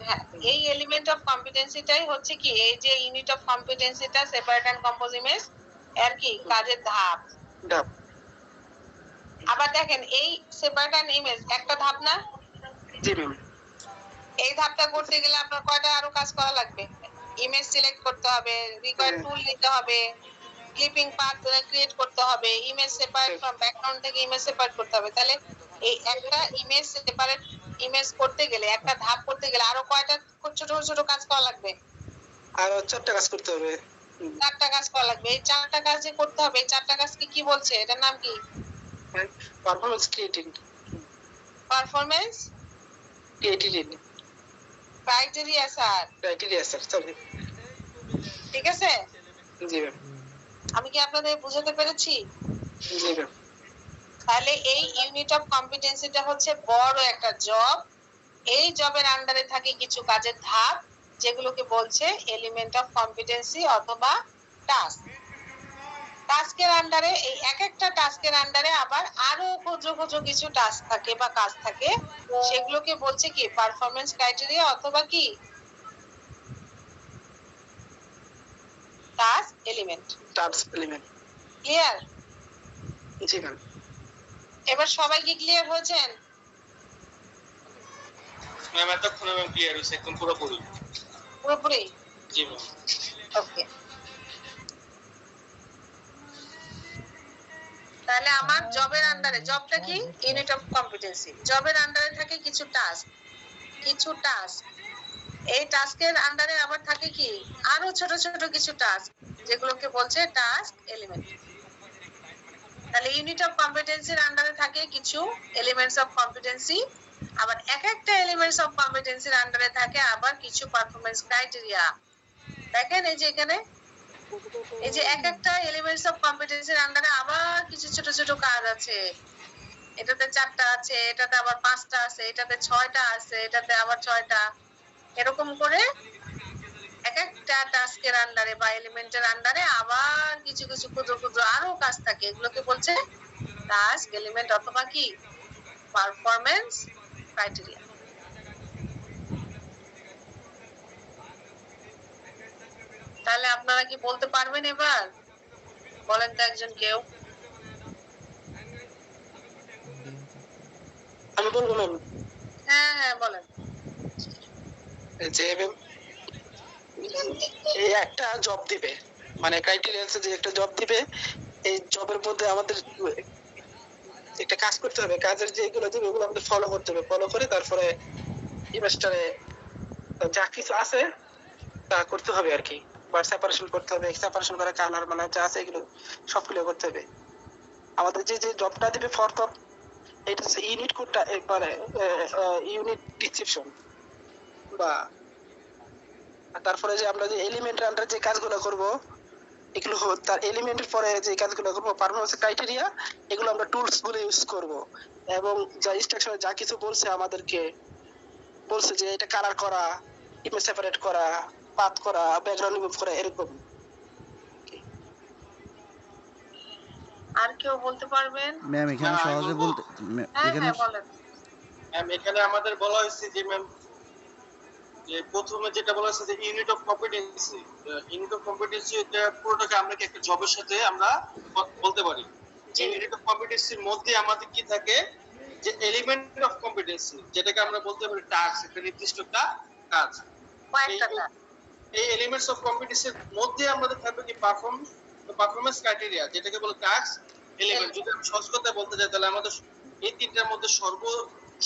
হ্যাঁ, এই এলিমেন্ট অফ কম্পিটেন্সিটাই হচ্ছে কি এই যে ইউনিট অফ কম্পিটেন্সিটা সেপারেট এন্ড কম্পোজ ইমেজ এর কি কাজের ধাপ। ডাব। আবার দেখেন এই সেপারেট এন্ড ইমেজ একটা ধাপ না? জি ম্যাম। এই ধাপটা করতে গেলে আপনার কয়টা আরো কাজ করা লাগবে? ইমেজ সিলেক্ট করতে হবে, রিকোয়ার্ড টুল নিতে হবে, ক্লিপিং পাথ ক্রিয়েট করতে হবে, ইমেজ সেপারেট ফ্রম ব্যাকগ্রাউন্ড থেকে ইমেজ সেপারেট করতে হবে। তাহলে এই একটা ইমেজ সেপারেট ইমেজ করতে গেলে একটা ধাপ করতে গেলে আরো কয়টা ছোট ছোট কাজ করা লাগবে? আরো 4টা কাজ করতে হবে। 4টা কাজ করা লাগবে। এই 4টা কাজ যে করতে হবে, এই 4টা কাজকে কি বলছে, এটার নাম কি? Performance creating. Performance creating criteria sir. Criteria sir, sorry. ঠিক আছে? জি ম্যাম। আমি কি আপনাদের বুঝাতে পেরেছি? জি ম্যাম। তাহলে এই ইউনিট অফ কম্পিটেন্সিটা হচ্ছে বড় একটা জব। এই জবের আন্ডারে থাকে কিছু কাজের ধাপ, যেগুলোকে বলছে এলিমেন্ট অফ কম্পিটেন্সি অথবা টাস্ক। টাস্কের আন্ডারে এই এক একটা টাস্কের আন্ডারে আবার আরো ক্ষুদ্র ক্ষুদ্র কিছু টাস্ক থাকে বা কাজ থাকে, সেগুলোকে বলছে কি পারফরম্যান্স ক্রাইটেরিয়া অথবা কি task element. Task element. Clear? জি ম্যাম। এবার সবাই কি ক্লিয়ার হয়েছেন? ম্যাম এতক্ষণে ম্যাম ক্লিয়ার হয়েছে একদম পুরোপুরি। পুরোপুরি? জি ম্যাম। ওকে। তাহলে আমার জবের আন্ডারে, জবটা কি ইউনিট অফ কম্পিটেন্সি, জবের আন্ডারে থাকে কিছু টাস্ক, এই টাস্কের আন্ডারে আবার থাকে কি আরো ছোট ছোট কিছু টাস্ক, যেগুলোকে বলছে টাস্ক এলিমেন্ট। তাহলে ইউনিট অফ কম্পিটেন্সির আন্ডারে থাকে কিছু এলিমেন্টস অফ কম্পিটেন্সি, আবার এক একটা এলিমেন্টস অফ কম্পিটেন্সির আন্ডারে থাকে আবার কিছু পারফরম্যান্স ক্রাইটেরিয়া। দেখেন এই যে এখানে এই যে এক একটা এলিমেন্টস অফ কম্পিটেন্সির আন্ডারে আবার কিছু ছোট ছোট কাজ আছে। এটাতে 4টা আছে, এটাতে আবার 5টা আছে, এটাতে 6টা আছে, এটাতে আবার 6টা, এরকম করে এক একটা টাস্কের আন্ডারে বা এলিমেন্টের আন্ডারে আবার কিছু কিছু ক্ষুদ্র ক্ষুদ্র আরো কাজ থাকে, এগুলোকে বলছে টাস্ক এলিমেন্ট অথবা কি পারফরম্যান্স ক্রাইটেরিয়া। তাহলে আপনারা কি বলতে পারবেন? এবার বলেন তো একজন কেউ। আমি বলবো ম্যাম হ্যাঁ হ্যাঁ বলেন। যে এই একটা জব দিবে, মানে ক্রাইটেরিয়া আছে যে একটা জব দিবে, এই জবের মধ্যে আমাদের একটা কাজ করতে হবে, কাজের যেগুলো দিবে ওগুলো আমাদের ফলো করতে হবে, ফলো করে তারপরে ইনভেস্টরে যা কিছু আছে তা করতে হবে আর কি, বা সেপারেশন করতে হবে, সেপারেশন করে কালার মানে যা আছে এগুলো সবগুলো করতে হবে। আমাদের যে যে জবটা দিবে ফর্থ অফ এটা হচ্ছে ইউনিট কোডটা, মানে ইউনিট ডিসক্রিপশন, বা তারপরে যে আমরা যে এলিমেন্টের আন্ডার যে কাজগুলো করব এগুলো তার এলিমেন্টের পরে যে কাজগুলো করব পারফরম্যান্স ক্রাইটেরিয়া, এগুলো আমরা টুলস গুলো ইউজ করব, এবং যা ইনস্ট্রাকশনে যা কিছু বলছে আমাদেরকে, বলছে যে এটা কালার করা, ইমেজ সেপারেট করা, পাথ করা, ব্যাকগ্রাউন্ড রিমুভ করা, এরকম। আর কেউ বলতে পারবেন? ম্যাম এখানে হ্যাঁ, আমি সহজে বলবো। বলতে হ্যাঁ এখানে হ্যাঁ বলেন। ম্যাম এখানে আমাদের বলা হয়েছে যে ম্যাম যে প্রথমে যেটা বলা হয়েছে যে ইউনিট অফ কম্পিটেন্সি, এটা পুরোটাকে আমরা কি একটা জবের সাথে আমরা বলতে পারি। যে ইউনিট অফ কম্পিটেন্সির মধ্যে আমাদের কি থাকে যে এলিমেন্ট অফ কম্পিটেন্সি, যেটাকে আমরা বলতে পারি টাস্ক, একটা নির্দিষ্ট একটা কাজ। কয়েকটা কাজ। এই এলিমেন্টস অফ কম্পিটেন্সির মধ্যে আমাদের থাকবে কি পারফরম্যান্স ক্রাইটেরিয়া, যেটাকে বলে টাস্ক এলিমেন্ট। যদি আমি সহজ কথায় বলতে চাই তাহলে আমাদের এই তিনটার মধ্যে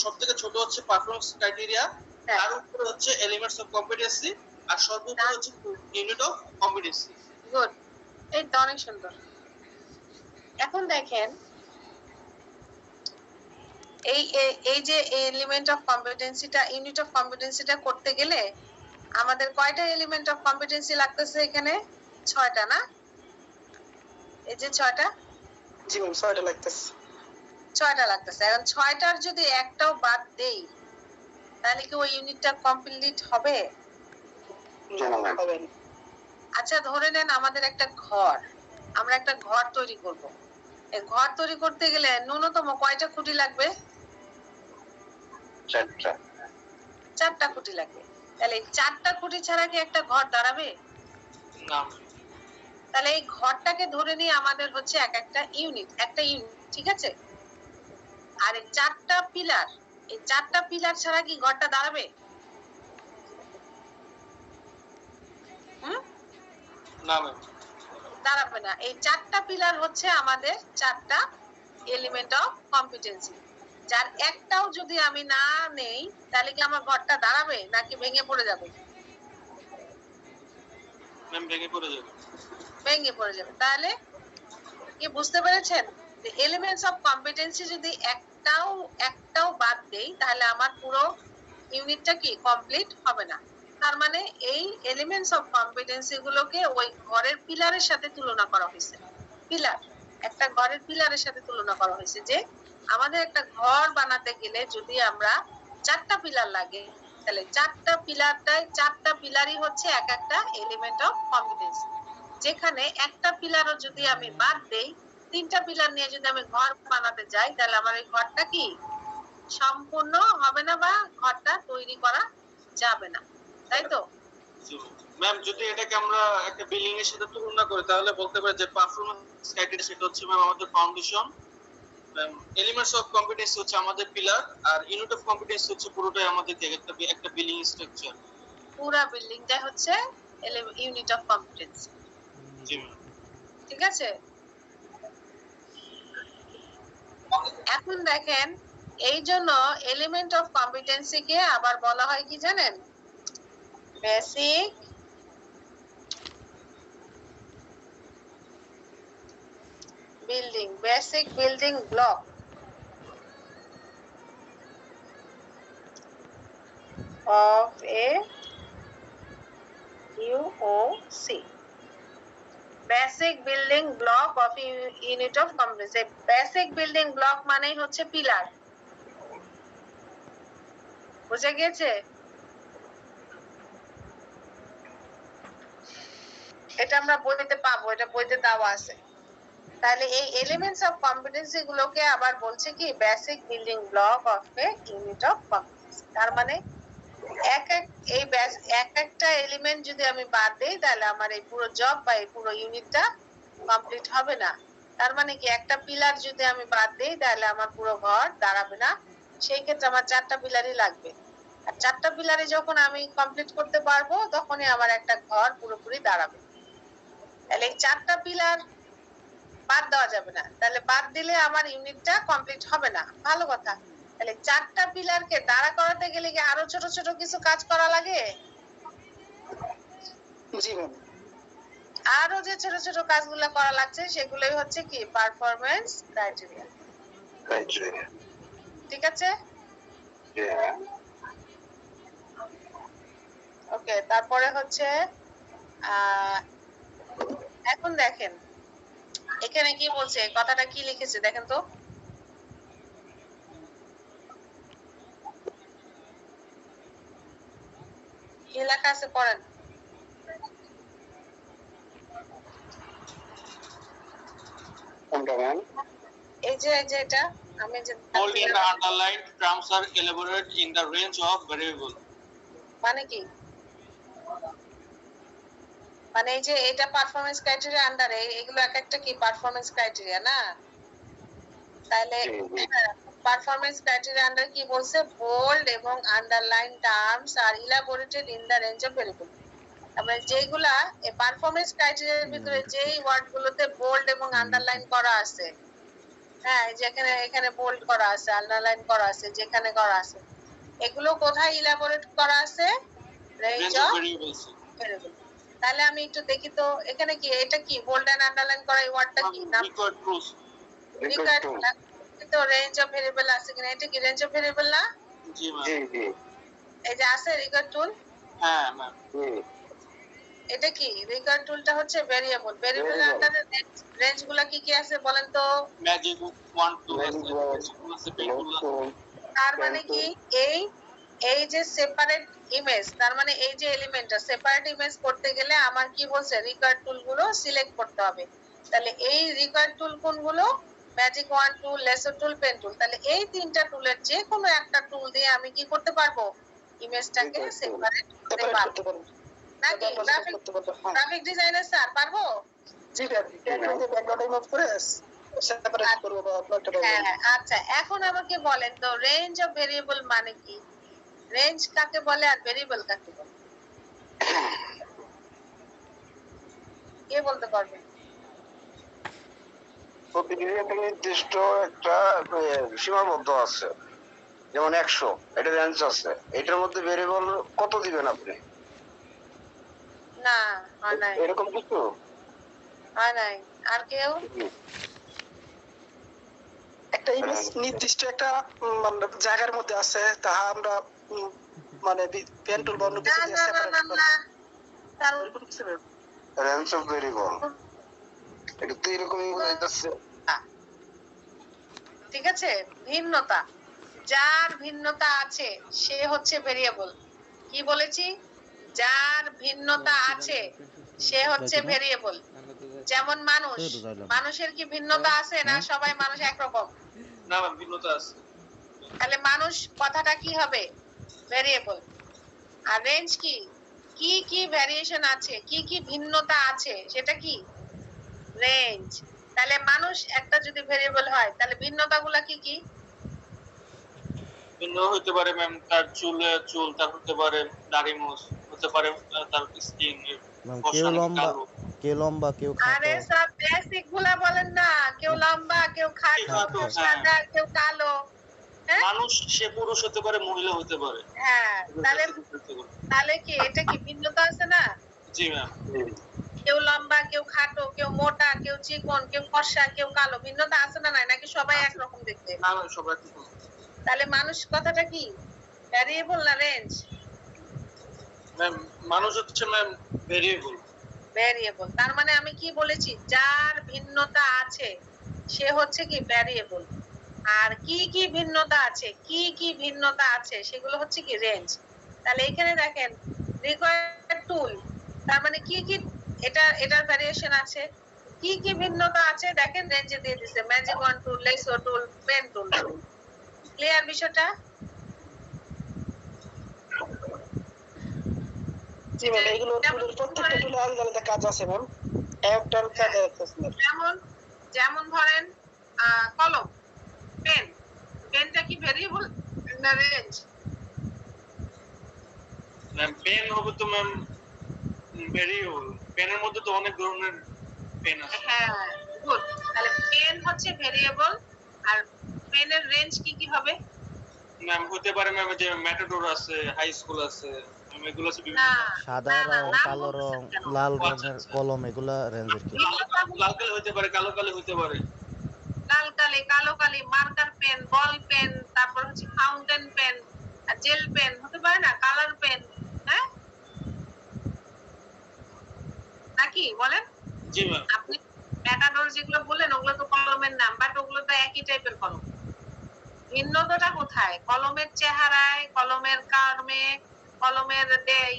সবথেকে ছোট হচ্ছে পারফরম্যান্স ক্রাইটেরিয়া, হ্যাঁ। তার উপরে হচ্ছে এলিমেন্টস অফ কম্পিটেন্সি, আর সর্বোপরি হচ্ছে ইউনিট অফ কম্পিটেন্সি। গুড, এই তো অনেক সুন্দর। এখন দেখেন এই এই যে এলিমেন্ট অফ কম্পিটেন্সিটা, ইউনিট অফ কম্পিটেন্সিটা করতে গেলে আমাদের কয়টা এলিমেন্ট অফ কম্পিটেন্সি লাগতেছে? এখানে 6টা না? এই যে 6টা, জি ম্যাম 6টা লাগতেছে। 6টা লাগতেছে। এখন 6টার যদি একটাও বাদ দেই তাহলে কি ওই ইউনিটটা কমপ্লিট হবে? হবে না। আচ্ছা ধরে নেন আমাদের একটা ঘর, আমরা একটা ঘর তৈরি করব। এই ঘর তৈরি করতে গেলে ন্যূনতম কয়টা খুঁটি লাগবে? 4টা খুঁটি লাগবে। তাহলে এই 4টা খুঁটি ছাড়া কি একটা ঘর দাঁড়াবে? না। তাহলে এই ঘরটাকে ধরে নিয়ে আমাদের হচ্ছে একটা ইউনিট, ঠিক আছে? আর এই 4টা পিলার, এই 4টা পিলার ছাড়া কি ঘরটা দাঁড়াবে? না ম্যাম, দাঁড়াবে না। এই 4টা পিলার হচ্ছে আমাদের 4টা এলিমেন্ট অফ কম্পিটেন্সি, যার একটাও যদি আমি না নেই তাহলে কি আমার ঘরটা দাঁড়াবে নাকি ভেঙে পড়ে যাবে? ম্যাম ভেঙে পড়ে যাবে। ভেঙে পড়ে যাবে। তাহলে কি বুঝতে পেরেছেন যে এলিমেন্টস অফ কম্পিটেন্সি যদি একটাও বাদ দেই তাহলে আমার পুরো ইউনিটটা কি কমপ্লিট হবে না। তার মানে এই এলিমেন্টস অফ কম্পিটেন্সি গুলোকে ওই ঘরের পিলারের সাথে তুলনা করা হয়েছে। পিলার, একটা ঘরের পিলারের সাথে তুলনা করা হয়েছে যে আমাদের একটা ঘর বানাতে গেলে যদি আমরা 4টা পিলার লাগে, তাহলে 4টা পিলারই হচ্ছে এক একটা এলিমেন্ট অফ কম্পিটেন্সি। যেখানে একটা পিলারও যদি আমি বাদ দেই, 3টা পিলার নিয়ে যদি আমি ঘর বানাতে যাই, তাহলে আমার এই ঘরটা কি সম্পূর্ণ হবে না বা ঘরটা তৈরি করা যাবে না, তাই তো? ম্যাম যদি এটাকে আমরা একটা বিল্ডিং এর সাথে তুলনা করি তাহলে বলতে পারি যে পারফরম্যান্স ক্রাইটেরিয়া সেটা হচ্ছে ম্যাম আমাদের foundation, ma'am elements of competency হচ্ছে আমাদের পিলার, আর ইউনিট অফ কম্পিটেন্সি হচ্ছে পুরোটাই আমাদের একটা বিল্ডিং স্ট্রাকচার। পুরো বিল্ডিংটাই হচ্ছে ইউনিট অফ কম্পিটেন্সি। জি ম্যাম। ঠিক আছে, এখন দেখেন এই জন্য এলিমেন্ট অফ কম্পিটেন্সি কে আবার বলা হয় কি জানেন? Basic building block of a UOC, basic building block of unit of competency. Basic building block মানেই হচ্ছে পিলার, বুঝে গিয়েছে? এটা আমরা বইতে পাবো, এটা বইতে দেওয়া আছে। তাহলে এই এলিমেন্টস অফ কম্পিটেন্সি গুলোকে আবার বলছে কি basic building block of A unit of competency. তার মানে এক একটা এলিমেন্ট যদি আমি বাদ দেই, তাহলে আমার এই পুরো জব বা এই পুরো ইউনিটটা কমপ্লিট হবে না। তার মানে কি একটা পিলার যদি আমি বাদ দেই, তাহলে আমার পুরো ঘর দাঁড়াবে না। সেই ক্ষেত্রে আমার 4টা পিলারই লাগবে, আর 4টা পিলারে যখন আমি কমপ্লিট করতে পারবো, তখনই আমার একটা ঘর পুরোপুরি দাঁড়াবে। তাহলে এই 4টা পিলার বাদ দেওয়া যাবে না, তাহলে বাদ দিলে আমার ইউনিটটা কমপ্লিট হবে না। ভালো কথা। তাহলে 4টা পিলারকে দাঁড়া করাতে গেলে কি আরো ছোট ছোট কিছু কাজ করা লাগে? জি ম্যাম। আরো যে ছোট ছোট কাজগুলো করা লাগছে সেগুলোই হচ্ছে কি পারফরম্যান্স ক্রাইটেরিয়া। ঠিক আছে, ওকে। তারপরে হচ্ছে এখন দেখেন এখানে কি বলছে, কথাটা কি লিখেছে দেখেন তো। কি লেখা আছে পড়েন। এই যে এটা আমি যে Bold in the underlined terms are elaborate in the range of variable. মানে কি? মানে এই যে এটা পারফরম্যান্স ক্রাইটেরিয়া আন্ডারে, এগুলো এক একটা কি পারফরম্যান্স ক্রাইটেরিয়া না? তাহলে পারফরম্যান্স ক্রাইটেরিয়া আন্ডারে কি বলছে? বোল্ড এবং আন্ডারলাইন টার্মস আর elaborated in the range of variable. তারপরে যেগুলা এই পারফরম্যান্স ক্রাইটেরিয়ার ভিতরে যেই ওয়ার্ডগুলোতে বোল্ড এবং আন্ডারলাইন করা আছে, হ্যাঁ যেখানে এখানে বোল্ড করা আছে, আন্ডারলাইন করা আছে, যেখানে করা আছে, এগুলো কোথায় ইলাবোরেট করা আছে? Range of variable. তাহলে আমি একটু দেখি তো এখানে কি, এটা কি বোল্ড এন্ড আন্ডারলাইন করা এই ওয়ার্ডটা কি নাম? রিকার্ড। তো রেঞ্জ অফ ভেরিয়েবল আছে কিনা? এটা কি রেঞ্জ অফ ভেরিয়েবল না? জি ম্যাম। এই যে আছে রিকার্ড টুল। হ্যাঁ ম্যাম। এটা কি রিকার্ড টুলটা হচ্ছে ভেরিয়েবল। ভেরিয়েবল আন্ডারে রেঞ্জ গুলো কি কি আছে বলেন তো? ম্যাজিক 1 2 আছে পেইন্টগুলো। তার মানে কি এই যে সেপারেট ইমেজ, তার মানে এই যে এলিমেন্টটা সেপারেট ইমেজ করতে গেলে আমার কি বলছে? রিকার্ড টুল গুলো সিলেক্ট করতে হবে। তাহলে এই রিকার্ড টুল কোনগুলো? ম্যাজিক 1 2, লেসো টুল, পেন টুল। তাহলে এই 3টা টুলের যে কোনো একটা টুল দিয়ে আমি কি করতে পারবো? ইমেজটাকে সেপারেট করতে পারবো। নাকি গ্রাফিক ডিজাইনার স্যার পারবো? জি ম্যাম। ব্যাকগ্রাউন্ড রিমুভ করে সেপারেট করব বা আপলোড করব। হ্যাঁ আচ্ছা, এখন আমাকে বলেন তো রেঞ্জ অফ ভেরিয়েবল মানে কি? রেঞ্জ কাকে বলে আর ভেরিয়েবল কাকে বলে? কে বলতে পারবে? প্রতিটি একটা নির্দিষ্ট একটা সীমাবদ্ধ আছে, যেমন 100 এটা রেঞ্জ আছে, এটার মধ্যে ভেরিয়েবল কত দিবেন আপনি? না হয় নাই, এরকম কিছু হয় নাই। আর কেউ? একটা ইমেজ নির্দিষ্ট একটা মানে জায়গার মধ্যে আছে, তাহা আমরা মানে পেন টুল বা অন্য কিছু না দিয়ে না না সেপারেট না করে না কারণ এরকম কিছু না। রেঞ্জ অফ ভেরিয়েবল এটা তো এরকমই বোঝাইতেছে। ঠিক আছে, ভিন্নতা, যার ভিন্নতা আছে সে হচ্ছে ভেরিয়েবল। কি বলেছি? যার ভিন্নতা আছে সে হচ্ছে ভেরিয়েবল। যেমন মানুষ, মানুষের কি ভিন্নতা আছে না সবাই মানুষ একরকম? না ম্যাম, ভিন্নতা আছে। তাহলে মানুষ কথাটা কি হবে? ভেরিয়েবল। আর রেঞ্জ কি? কি কি ভ্যারিয়েশন আছে, কি কি ভিন্নতা আছে, সেটা কি? রেঞ্জ। তাহলে মানুষ একটা যদি ভেরিয়েবল হয় তাহলে ভিন্নতাগুলো কি কি? ভিন্ন হতে পারে ম্যাম, তার চুল, তার হতে পারে দাড়ি মোছ, হতে পারে তার স্কিন ম্যাম ফর্সা কেউ নাকি লম্বা, কালো। কেউ লম্বা, কেউ আরে খাটো। সব বেসিক গুলা বলেন না। কেউ লম্বা, কেউ খাটো, খাটো, কেউ হ্যাঁ। সাদা, কেউ কালো। হ্যাঁ মানুষ সে পুরুষ হতে পারে, মহিলা হতে পারে। হ্যাঁ, তাহলে তাহলে কি এটা কি ভিন্নতা আছে না? জি ম্যাম। কেউ লম্বা, কেউ খাটো, কেউ মোটা, কেউ চিকন, কেউ ফর্সা, কেউ কালো, ভিন্নতা আছে না নাই? নাকি সবাই একরকম দেখতে? না ম্যাম, সবাই একরকম। তাহলে মানুষ কথাটা কি? ভ্যারিয়েবল না রেঞ্জ? ম্যাম, মানুষ হচ্ছে ম্যাম ভেরিয়েবল। ভ্যারিয়েবল। তার মানে আমি কি বলেছি? যার ভিন্নতা আছে সে হচ্ছে কি ভ্যারিয়েবল। আর কি কি ভিন্নতা আছে, কি কি ভিন্নতা আছে সেগুলো হচ্ছে কি রেঞ্জ। তাহলে এখানে দেখেন রিকোয়ার্ড টুল, তার মানে কি কি এটার ভ্যারিয়েশন আছে, কি কি ভিন্নতা আছে দেখেন রেঞ্জে দিয়ে দিছে। ম্যাজিক ওয়ান টুল, লেসো টুল, পেন টুল। ক্লিয়ার বিষয়টা? জি ম্যাম, এইগুলো টুলের প্রত্যেকটা টুলে আলাদা আলাদা কাজ আছে ম্যাম, একটার কাজ আছে ম্যাম। যেমন যেমন ধরেন কলম, পেন, পেনটা কি ভেরিয়েবল না রেঞ্জ? ম্যাম, পেন হবে তো ম্যাম ভেরিয়েবল। পেনের মধ্যে তো অনেক ধরনের পেন আছে। হ্যাঁ, গুড। তাহলে পেন হচ্ছে ভেরিয়েবল। আর পেনের রেঞ্জ কি কি হবে? ম্যাম, হতে পারে ম্যাম যে ম্যাটাডোর আছে, হাই স্কুল আছে, ম্যাম এগুলো আছে বিভিন্ন। না সাদা না না, রং, নাম কালো রং, বলতেছেন কেন? লাল আচ্ছা, রঙের আচ্ছা। কলম, এগুলা রেঞ্জের কি? লাল কালি হতে পারে, কালো কালি হতে পারে। লাল কালি, কালো কালি, মার্কার পেন, বল পেন, তারপর হচ্ছে ফাউন্টেন পেন, জেল পেন হতে পারে না, কালার পেন। হ্যাঁ নাকি বলেন? জি ম্যাম। আপনি ম্যাটাডোর যেগুলো বললেন ওগুলো তো কলমের নাম, বাট ওগুলো তো একই টাইপের কলম। ভিন্নতাটা কোথায়? কলমের চেহারায়, কলমের কার্মে, কলমের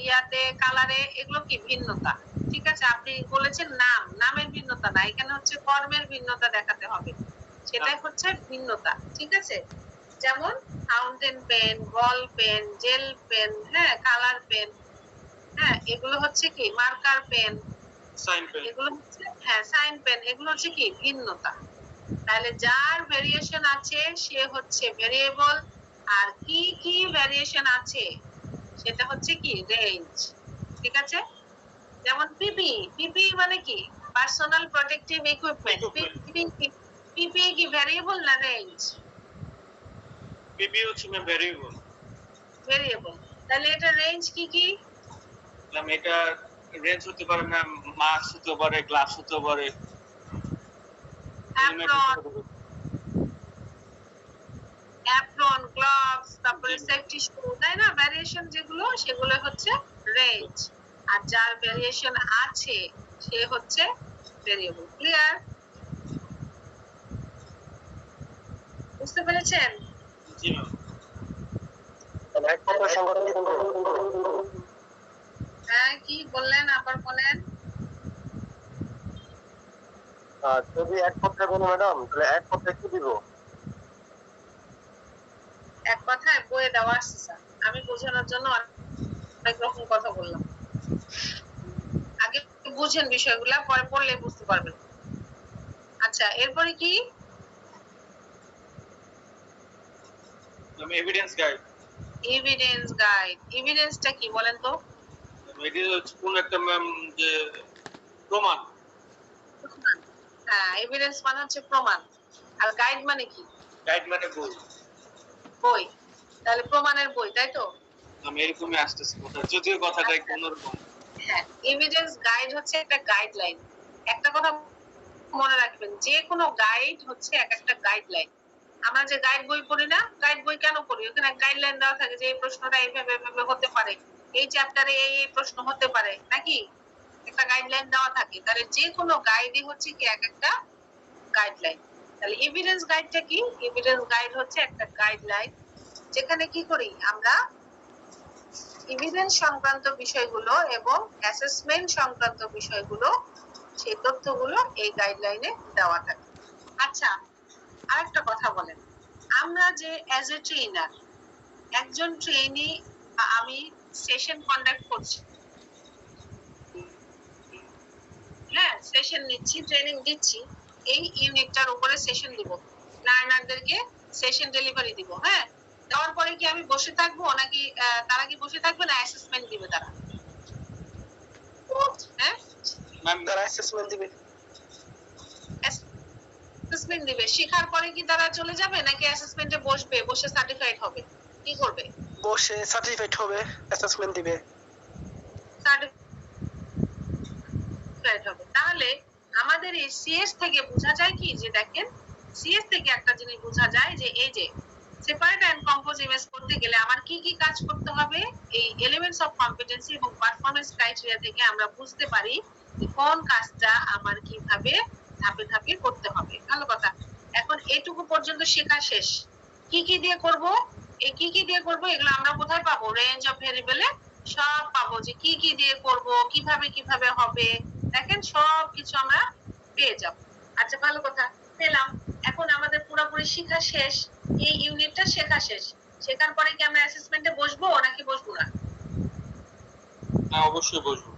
ইয়াতে, কালারে, এগুলো কি ভিন্নতা। ঠিক আছে, আপনি বলেছেন নাম, নামের ভিন্নতা না, এখানে হচ্ছে কর্মের ভিন্নতা দেখাতে হবে, সেটাই হচ্ছে ভিন্নতা। ঠিক আছে, যেমন fountain pen, ball pen, gel pen, হ্যাঁ, কালার পেন, হ্যাঁ, এগুলো হচ্ছে কি মার্কার পেন, সাইন পেন। এগুলো হচ্ছে হ্যাঁ সাইন পেন, এগুলো হচ্ছে কি ভিন্নতা। তাহলে যার ভেরিয়েশন আছে সে হচ্ছে ভেরিয়েবল। আর কি কি ভেরিয়েশন আছে সেটা হচ্ছে কি রেঞ্জ। ঠিক আছে, যেমন পিপি, পিপি মানে কি পার্সোনাল প্রোটেক্টিভ ইকুইপমেন্ট। পিপি কি ভেরিয়েবল না রেঞ্জ? পিপি হচ্ছে ম্যাম ভেরিয়েবল। ভেরিয়েবল। তাহলে এটা রেঞ্জ কি কি? ম্যাম, এটা রেঞ্জ হতে পারে ম্যাম, মাস্ক হতে পারে, গ্লাস হতে পারে, হেলমেট অ্যাপ্রন, হতে পারে। অ্যাপ্রন, গ্লাভস, তারপরে সেফটি শু, তাই না? ভ্যারিয়েশন যেগুলো সেগুলো হচ্ছে রেঞ্জ। আর যার ভ্যারিয়েশন আছে সে হচ্ছে ভেরিয়েবল। ক্লিয়ার? বুঝতে পেরেছেন? জি ম্যাম। এক কথায় সংগঠন হ্যাঁ, কি বললেন আবার বলেন। যদি এক কথায় বলো ম্যাডাম, তাহলে এক কথায় কি দিব? এক কথায় বইয়ে দেওয়া আসছে স্যার, আমি বোঝানোর জন্য অনেক রকম কথা বললাম। আগে বুঝেন বিষয়গুলা, পরে পড়লে বুঝতে পারবেন। আচ্ছা, এরপরে কি? Ma'am, evidence guide. Evidence guide. এভিডেন্সটা কি বলেন তো? এটি হচ্ছে কোন একটা ম্যাম যে প্রমাণ। প্রমাণ। হ্যাঁ, এভিডেন্স মানে হচ্ছে প্রমাণ। আর গাইড মানে কি? গাইড মানে বই। বই। তাহলে প্রমাণের বই, তাই তো? আমি এরকমই আসতেছি কথা, যদিও কথাটা একটু অন্যরকম। হ্যাঁ, এভিডেন্স গাইড হচ্ছে একটা গাইডলাইন। একটা কথা মনে রাখবেন, যে কোনো গাইড হচ্ছে এক একটা গাইডলাইন। আমরা যে গাইড বই পড়ি না, গাইড বই কেন পড়ি? ওখানে গাইডলাইন দেওয়া থাকে যে এই প্রশ্নটা এইভাবে এইভাবে হতে পারে, এই চ্যাপ্টারে এই এই প্রশ্ন হতে পারে, নাকি একটা গাইডলাইন দেওয়া থাকে। তাহলে যে কোনো গাইডই হচ্ছে কি এক একটা গাইডলাইন। তাহলে এভিডেন্স গাইডটা কি? এভিডেন্স গাইড হচ্ছে একটা গাইডলাইন যেখানে কি করি আমরা এভিডেন্স সংক্রান্ত বিষয়গুলো এবং অ্যাসেসমেন্ট সংক্রান্ত বিষয়গুলো, সেই তথ্যগুলো এই গাইডলাইনে দেওয়া থাকে। আচ্ছা, আরেকটা কথা বলেন, আমরা যে অ্যাজ এ ট্রেনার, একজন ট্রেনি, আমি সেশন কন্ডাক্ট করছি, হ্যাঁ সেশন নিচ্ছি, ট্রেনিং দিচ্ছি, এই ইউনিটটার উপরে সেশন দিব, লার্নারদেরকে সেশন ডেলিভারি দিব, হ্যাঁ দেওয়ার পরে কি আমি বসে থাকবো নাকি তারা কি বসে থাকবে না অ্যাসেসমেন্ট দিবে তারা? হ্যাঁ ম্যাম তারা অ্যাসেসমেন্ট দিবে। অ্যাসেসমেন্ট দিবে, শেখার পরে কি তারা চলে যাবে নাকি অ্যাসেসমেন্টে বসবে, বসে সার্টিফাইড হবে, কি করবে? বসে সার্টিফাইড হবে, অ্যাসেসমেন্ট দিবে। সার্টিফাইড হবে। তাহলে আমাদের এই সিএস থেকে বোঝা যায় কি, যে দেখেন সিএস থেকে একটা জিনিস বোঝা যায় যে এই যে সেপারেট এন্ড কম্পোজ ইমেজ করতে গেলে আমার কি কি কাজ করতে হবে, এই এলিমেন্টস অফ কম্পিটেন্সি এবং পারফরম্যান্স ক্রাইটেরিয়া থেকে আমরা বুঝতে পারি যে কোন কাজটা আমার কিভাবে ধাপে ধাপে করতে হবে। ভালো কথা। এখন এটুকু পর্যন্ত শেখা শেষ। কি কি দিয়ে করব, এই কি কি দিয়ে করব এগুলো আমরা কোথায় পাবো? রেঞ্জ অফ ভেরিয়েবলে সব পাবো, যে কি কি দিয়ে করব, কিভাবে কিভাবে হবে, দেখেন সব কিছু আমরা পেয়ে যাব। আচ্ছা ভালো কথা, পেলাম। এখন আমাদের পুরোপুরি শেখা শেষ, এই ইউনিটটা শেখা শেষ। শেখার পরে কি আমরা অ্যাসেসমেন্টে বসবো নাকি বসবো না? হ্যাঁ অবশ্যই বসবো।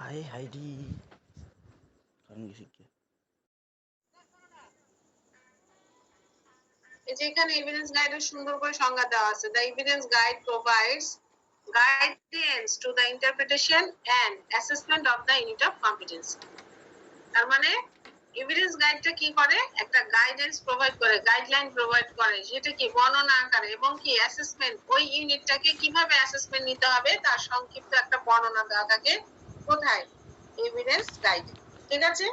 হাই হাইডি কারণ কি শিখে এই যে এখানে এভিডেন্স গাইডের সুন্দর করে সংজ্ঞা দেওয়া আছে। The evidence guide provides guidance to the interpretation and assessment of the unit of competency. তার মানে এভিডেন্স গাইডটা কি করে? একটা গাইডেন্স প্রোভাইড করে, গাইডলাইন প্রোভাইড করে, যেটা কি বর্ণনা আকারে, এবং কি অ্যাসেসমেন্ট, ওই ইউনিটটাকে কিভাবে অ্যাসেসমেন্ট নিতে হবে তার সংক্ষিপ্ত একটা বর্ণনা দেওয়া থাকে। কোথায়? Evidence guide. ঠিক আছে?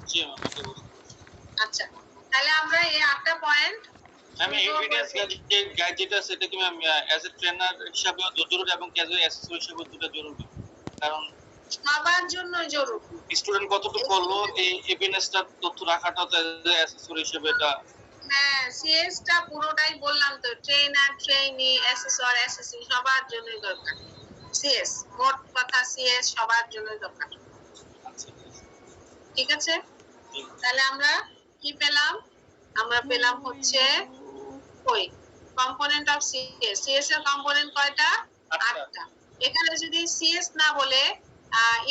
জি ম্যাম, এটা বুঝতে পেরেছি। আচ্ছা, তাহলে আমরা এই 8টা পয়েন্ট আমি এভিডেন্স গাইড যেটা আছে সেটা কি ম্যাম অ্যাজ এ ট্রেনার হিসাবে জরুরি এবং অ্যাজ এ অ্যাসেসর হিসাবে দুটো জরুরি, কারণ সবার জন্য জরুরি। স্টুডেন্ট কতটুকু করলো এই এভিডেন্সটা তথ্য রাখাটা তো অ্যাসেসর হিসেবে এটা। হ্যাঁ, সিএস টা পুরোটাই বললাম তো, ট্রেনার, ট্রেনি, অ্যাসেসর, অ্যাসেসি সবার জন্যই দরকার। সিএস মোট কথা, সিএস সবার জন্যই দরকার। আচ্ছা ঠিক আছে? ঠিক আছে। তাহলে আমরা কি পেলাম? আমরা পেলাম হচ্ছে ওই কম্পোনেন্ট অফ সিএস। সিএস এর কম্পোনেন্ট কয়টা? 8টা। এখানে যদি সিএস না বলে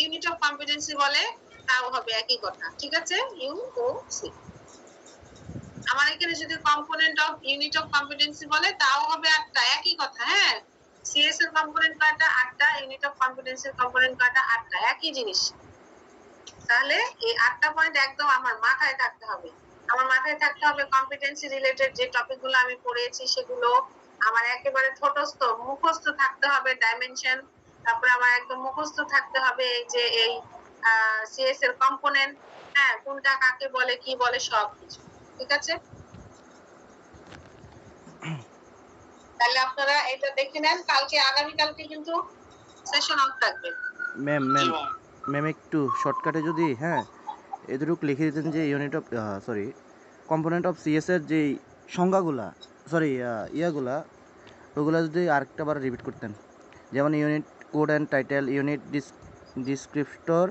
ইউনিট অফ কম্পিটেন্সি বলে তাও হবে একই কথা। ঠিক আছে? U O C. আমার এখানে যদি component of unit of competency বলে তাও হবে 8টা, একই কথা। হ্যাঁ, সিএস এর কম্পোনেন্ট কয়টা? 8টা। ইউনিট অফ কম্পিটেন্সির কম্পোনেন্ট কয়টা? 8টা, একই জিনিস। তাহলে এই 8টা পয়েন্ট একদম আমার মাথায় থাকতে হবে। আমার মাথায় থাকতে হবে কম্পিটেন্সি রিলেটেড যে টপিকগুলো আমি পড়েছি সেগুলো আমার একেবারে ছোটস্থ মুখস্থ থাকতে হবে, ডাইমেনশন। তারপরে আমার একদম মুখস্থ থাকতে হবে এই যে এই সিএস এর কম্পোনেন্ট, হ্যাঁ কোনটা কাকে বলে, কি বলে, সব কিছু। ঠিক আছে? তাহলে আপনারা এটা দেখে নেন। কালকে, আগামীকালকে কিন্তু সেশন অফ থাকবে। ম্যাম জি ম্যাম ম্যাম। ম্যাম একটু শর্টকাটে যদি এটুকু লিখে দিতেন যে unit of component of CS এর যে সংজ্ঞাগুলা, ইয়াগুলা, ওগুলা যদি আরেকটা বার রিপিট করতেন, যেমন unit code and title, unit descriptor.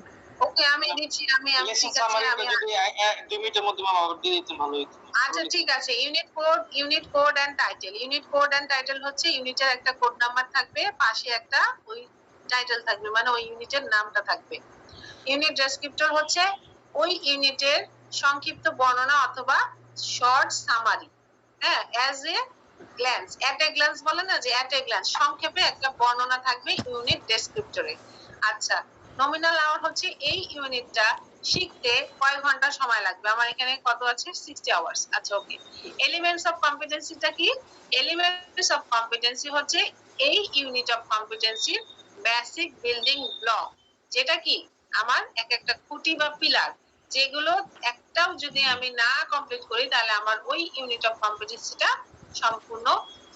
Okay, আমি দিচ্ছি। আমি ঠিক আছে, সামারিটা আমি যদি 2 মিনিটের মধ্যে ম্যাম আবার দিয়ে দিতে ভালো হতো। আচ্ছা ঠিক আছে। Unit code and title. Unit code and title হচ্ছে ইউনিটের একটা কোড নাম্বার থাকবে, পাশে একটা ওই টাইটেল থাকবে, মানে ওই ইউনিটের নামটা থাকবে। ইউনিট ডেসক্রিপ্টর হচ্ছে ওই ইউনিটের সংক্ষিপ্ত বর্ণনা অথবা শর্ট সামারি। হ্যাঁ, as a glance, at a glance বলে না, যে অ্যাট এ গ্ল্যান্স সংক্ষেপে একটা বর্ণনা থাকবে ইউনিট ডেসক্রিপ্টরে। আচ্ছা, নমিনাল আওয়ার হচ্ছে এই ইউনিটটা শিখতে কয় ঘন্টা সময় লাগবে। আমার এখানে কত আছে? 60 আওয়ার্স। আচ্ছা ওকে। এলিমেন্টস অফ কম্পিটেন্সিটা কি? এলিমেন্টস অফ কম্পিটেন্সি হচ্ছে এই ইউনিট অফ কম্পিটেন্সির বেসিক বিল্ডিং ব্লক, যেটা কি আমার এক একটা খুঁটি বা পিলার, যেগুলো একটাও যদি আমি না কমপ্লিট করি তাহলে আমার ওই ইউনিট অফ কম্পিটেন্সিটা সম্পূর্ণ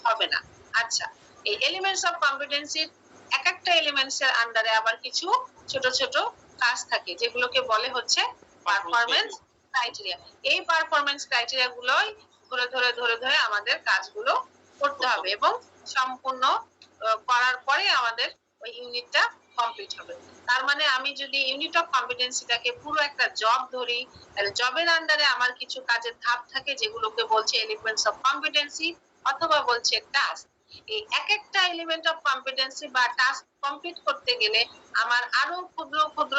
হবে না। আচ্ছা, এই এলিমেন্টস অফ কম্পিটেন্সির এক একটা এলিমেন্টস এর আন্ডারে আবার কিছু ছোট ছোট কাজ থাকে যেগুলোকে বলে হচ্ছে পারফরম্যান্স ক্রাইটেরিয়া। এই পারফরম্যান্স ক্রাইটেরিয়া গুলোই ধরে ধরে ধরে ধরে আমাদের কাজগুলো করতে হবে এবং সম্পূর্ণ করার পরে আমাদের ওই ইউনিটটা কমপ্লিট হবে। তার মানে আমি যদি ইউনিট অফ কম্পিটেন্সিটাকে পুরো একটা জব ধরি, তাহলে জবের আন্ডারে আমার কিছু কাজের ধাপ থাকে যেগুলোকে বলছে এলিমেন্টস অফ কম্পিটেন্সি অথবা বলছে টাস্ক। এই এক একটা এলিমেন্ট অফ কম্পিটেন্সি বা টাস্ক কমপ্লিট করতে গেলে আমার আরো ক্ষুদ্র ক্ষুদ্র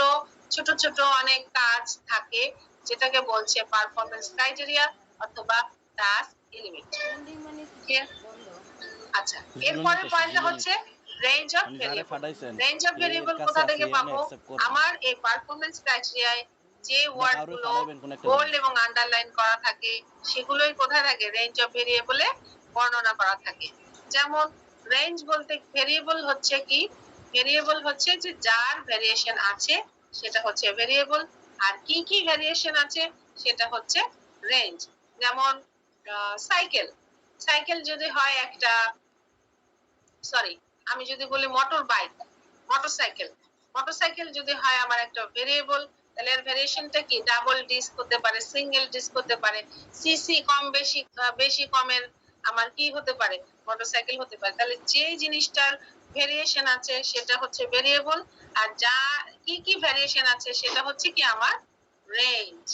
ছোট ছোট অনেক কাজ থাকে যেটাকে বলছে পারফরম্যান্স ক্রাইটেরিয়া অথবা টাস্ক এলিমেন্ট। আচ্ছা, এরপরের পয়েন্টটা হচ্ছে range of variable. Range of variable কোথা থেকে পাবো? আমার এই পারফরম্যান্স ক্রাইটেরিয়ায় যে ওয়ার্ডগুলো বোল্ড এবং আন্ডারলাইন করা থাকে সেগুলোই কোথায় থাকে? রেঞ্জ অফ ভেরিয়েবলে বর্ণনা করা থাকে। যেমন রেঞ্জ বলতে ভেরিয়েবল হচ্ছে কি? ভেরিয়েবল হচ্ছে যে যার ভেরিয়েশন আছে সেটা হচ্ছে ভেরিয়েবল, আর কি কি ভেরিয়েশন আছে সেটা হচ্ছে রেঞ্জ। যেমন সাইকেল, সাইকেল যদি হয় একটা, সরি আমি যদি বলি মোটর বাইক, মোটরসাইকেল, মোটরসাইকেল যদি হয় আমার একটা ভেরিয়েবল, তাহলে এর ভেরিয়েশনটা কি? ডাবল ডিস্ক হতে পারে, সিঙ্গেল ডিস্ক হতে পারে, সিসি কম বেশি বেশি কমের আমার কি হতে পারে? মোটরসাইকেল হতে পারে। তাহলে যে জিনিসটার ভেরিয়েশন আছে সেটা হচ্ছে ভেরিয়েবল, আর যা কি কি ভেরিয়েশন আছে সেটা হচ্ছে কি আমার রেঞ্জ।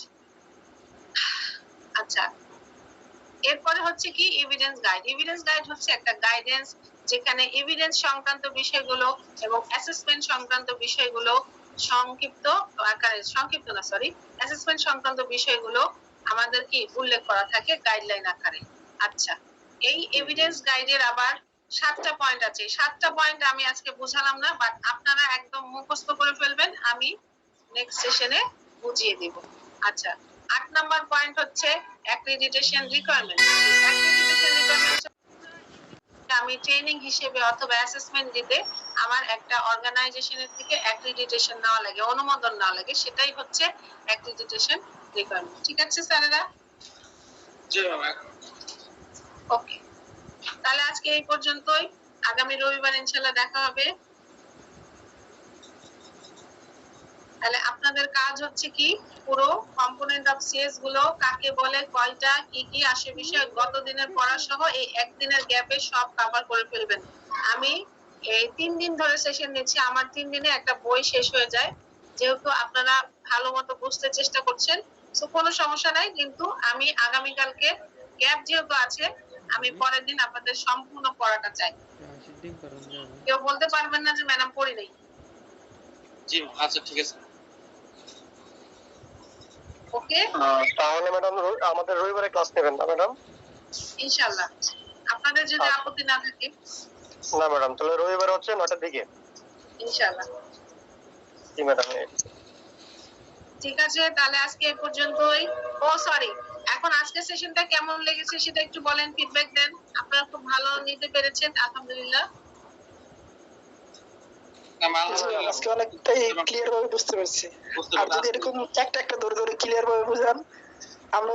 আচ্ছা, এরপরে হচ্ছে কি এভিডেন্স গাইড। এভিডেন্স গাইড হচ্ছে একটা গাইডেন্স যেখানে এভিডেন্স সংক্রান্ত বিষয়গুলো এবং অ্যাসেসমেন্ট সংক্রান্ত বিষয়গুলো সংক্ষিপ্ত আকারে, সংক্ষিপ্ত না সরি, অ্যাসেসমেন্ট সংক্রান্ত বিষয়গুলো আমাদের কি উল্লেখ করা থাকে গাইডলাইন আকারে। আচ্ছা, এই এভিডেন্স গাইডের আবার 7টা পয়েন্ট আছে। 7টা পয়েন্ট আমি আজকে বুঝালাম না, বাট আপনারা একদম মুখস্থ করে ফেলবেন, আমি নেক্সট সেশনে বুঝিয়ে দিব। আচ্ছা, 8 নাম্বার পয়েন্ট হচ্ছে অ্যাক্রিডিটেশন রিকোয়ারমেন্ট। অ্যাক্রিডিটেশন রিকোয়ারমেন্ট আমি ট্রেনিং হিসেবে অথবা অ্যাসেসমেন্ট দিতে আমার একটা অর্গানাইজেশনের থেকে অ্যাক্রিডিটেশন নেওয়া লাগে, অনুমোদন নেওয়া লাগে, সেটাই হচ্ছে অ্যাক্রিডিটেশন রিকোয়ারমেন্ট। ঠিক আছে স্যারেরা? জি ম্যাম। ওকে, তাহলে আজকে এই পর্যন্তই। আগামী রবিবার ইনশাআল্লাহ দেখা হবে। তাহলে আপনাদের কাজ হচ্ছে কি, পুরো কম্পোনেন্ট অফ সিএস গুলো কাকে বলে, কয়টা, কি কি আসে বিষয়, গত দিনের পড়া সহ এই একদিনের গ্যাপে সব কভার করে ফেলবেন। আমি এই 3 দিন ধরে সেশন নিচ্ছি, আমার 3 দিনে একটা বই শেষ হয়ে যায়। যেহেতু আপনারা ভালো মতো বুঝতে চেষ্টা করছেন, তো কোনো সমস্যা নাই, কিন্তু আমি আগামীকালকে গ্যাপ যেহেতু আছে, আমি পরের দিন আপনাদের সম্পূর্ণ পড়াটা চাই। কেউ বলতে পারবেন না যে ম্যাডাম পড়ি নাই। জি আচ্ছা ঠিক আছে। ওকে, তাহলে ম্যাডাম আমাদের রবিবারে ক্লাস নেবেন না ম্যাডাম? ইনশাআল্লাহ, আপনাদের যদি আপত্তি না থাকে। না ম্যাডাম, তাহলে রবিবারে হচ্ছে 9টার দিকে। ইনশাআল্লাহ, জি ম্যাডাম। ঠিক আছে, তাহলে আজকে এই পর্যন্তই। ও সরি, এখন আজকের সেশনটা কেমন লেগেছে সেটা একটু বলেন, ফিডব্যাক দেন। আপনারা খুব ভালো নিতে পেরেছেন, আলহামদুলিল্লাহ। আজকে অনেকটাই ক্লিয়ার ভাবে বুঝতে পারছি। আর যদি এরকম একটা একটা ধরে ধরে ক্লিয়ার ভাবে বুঝান, আমরা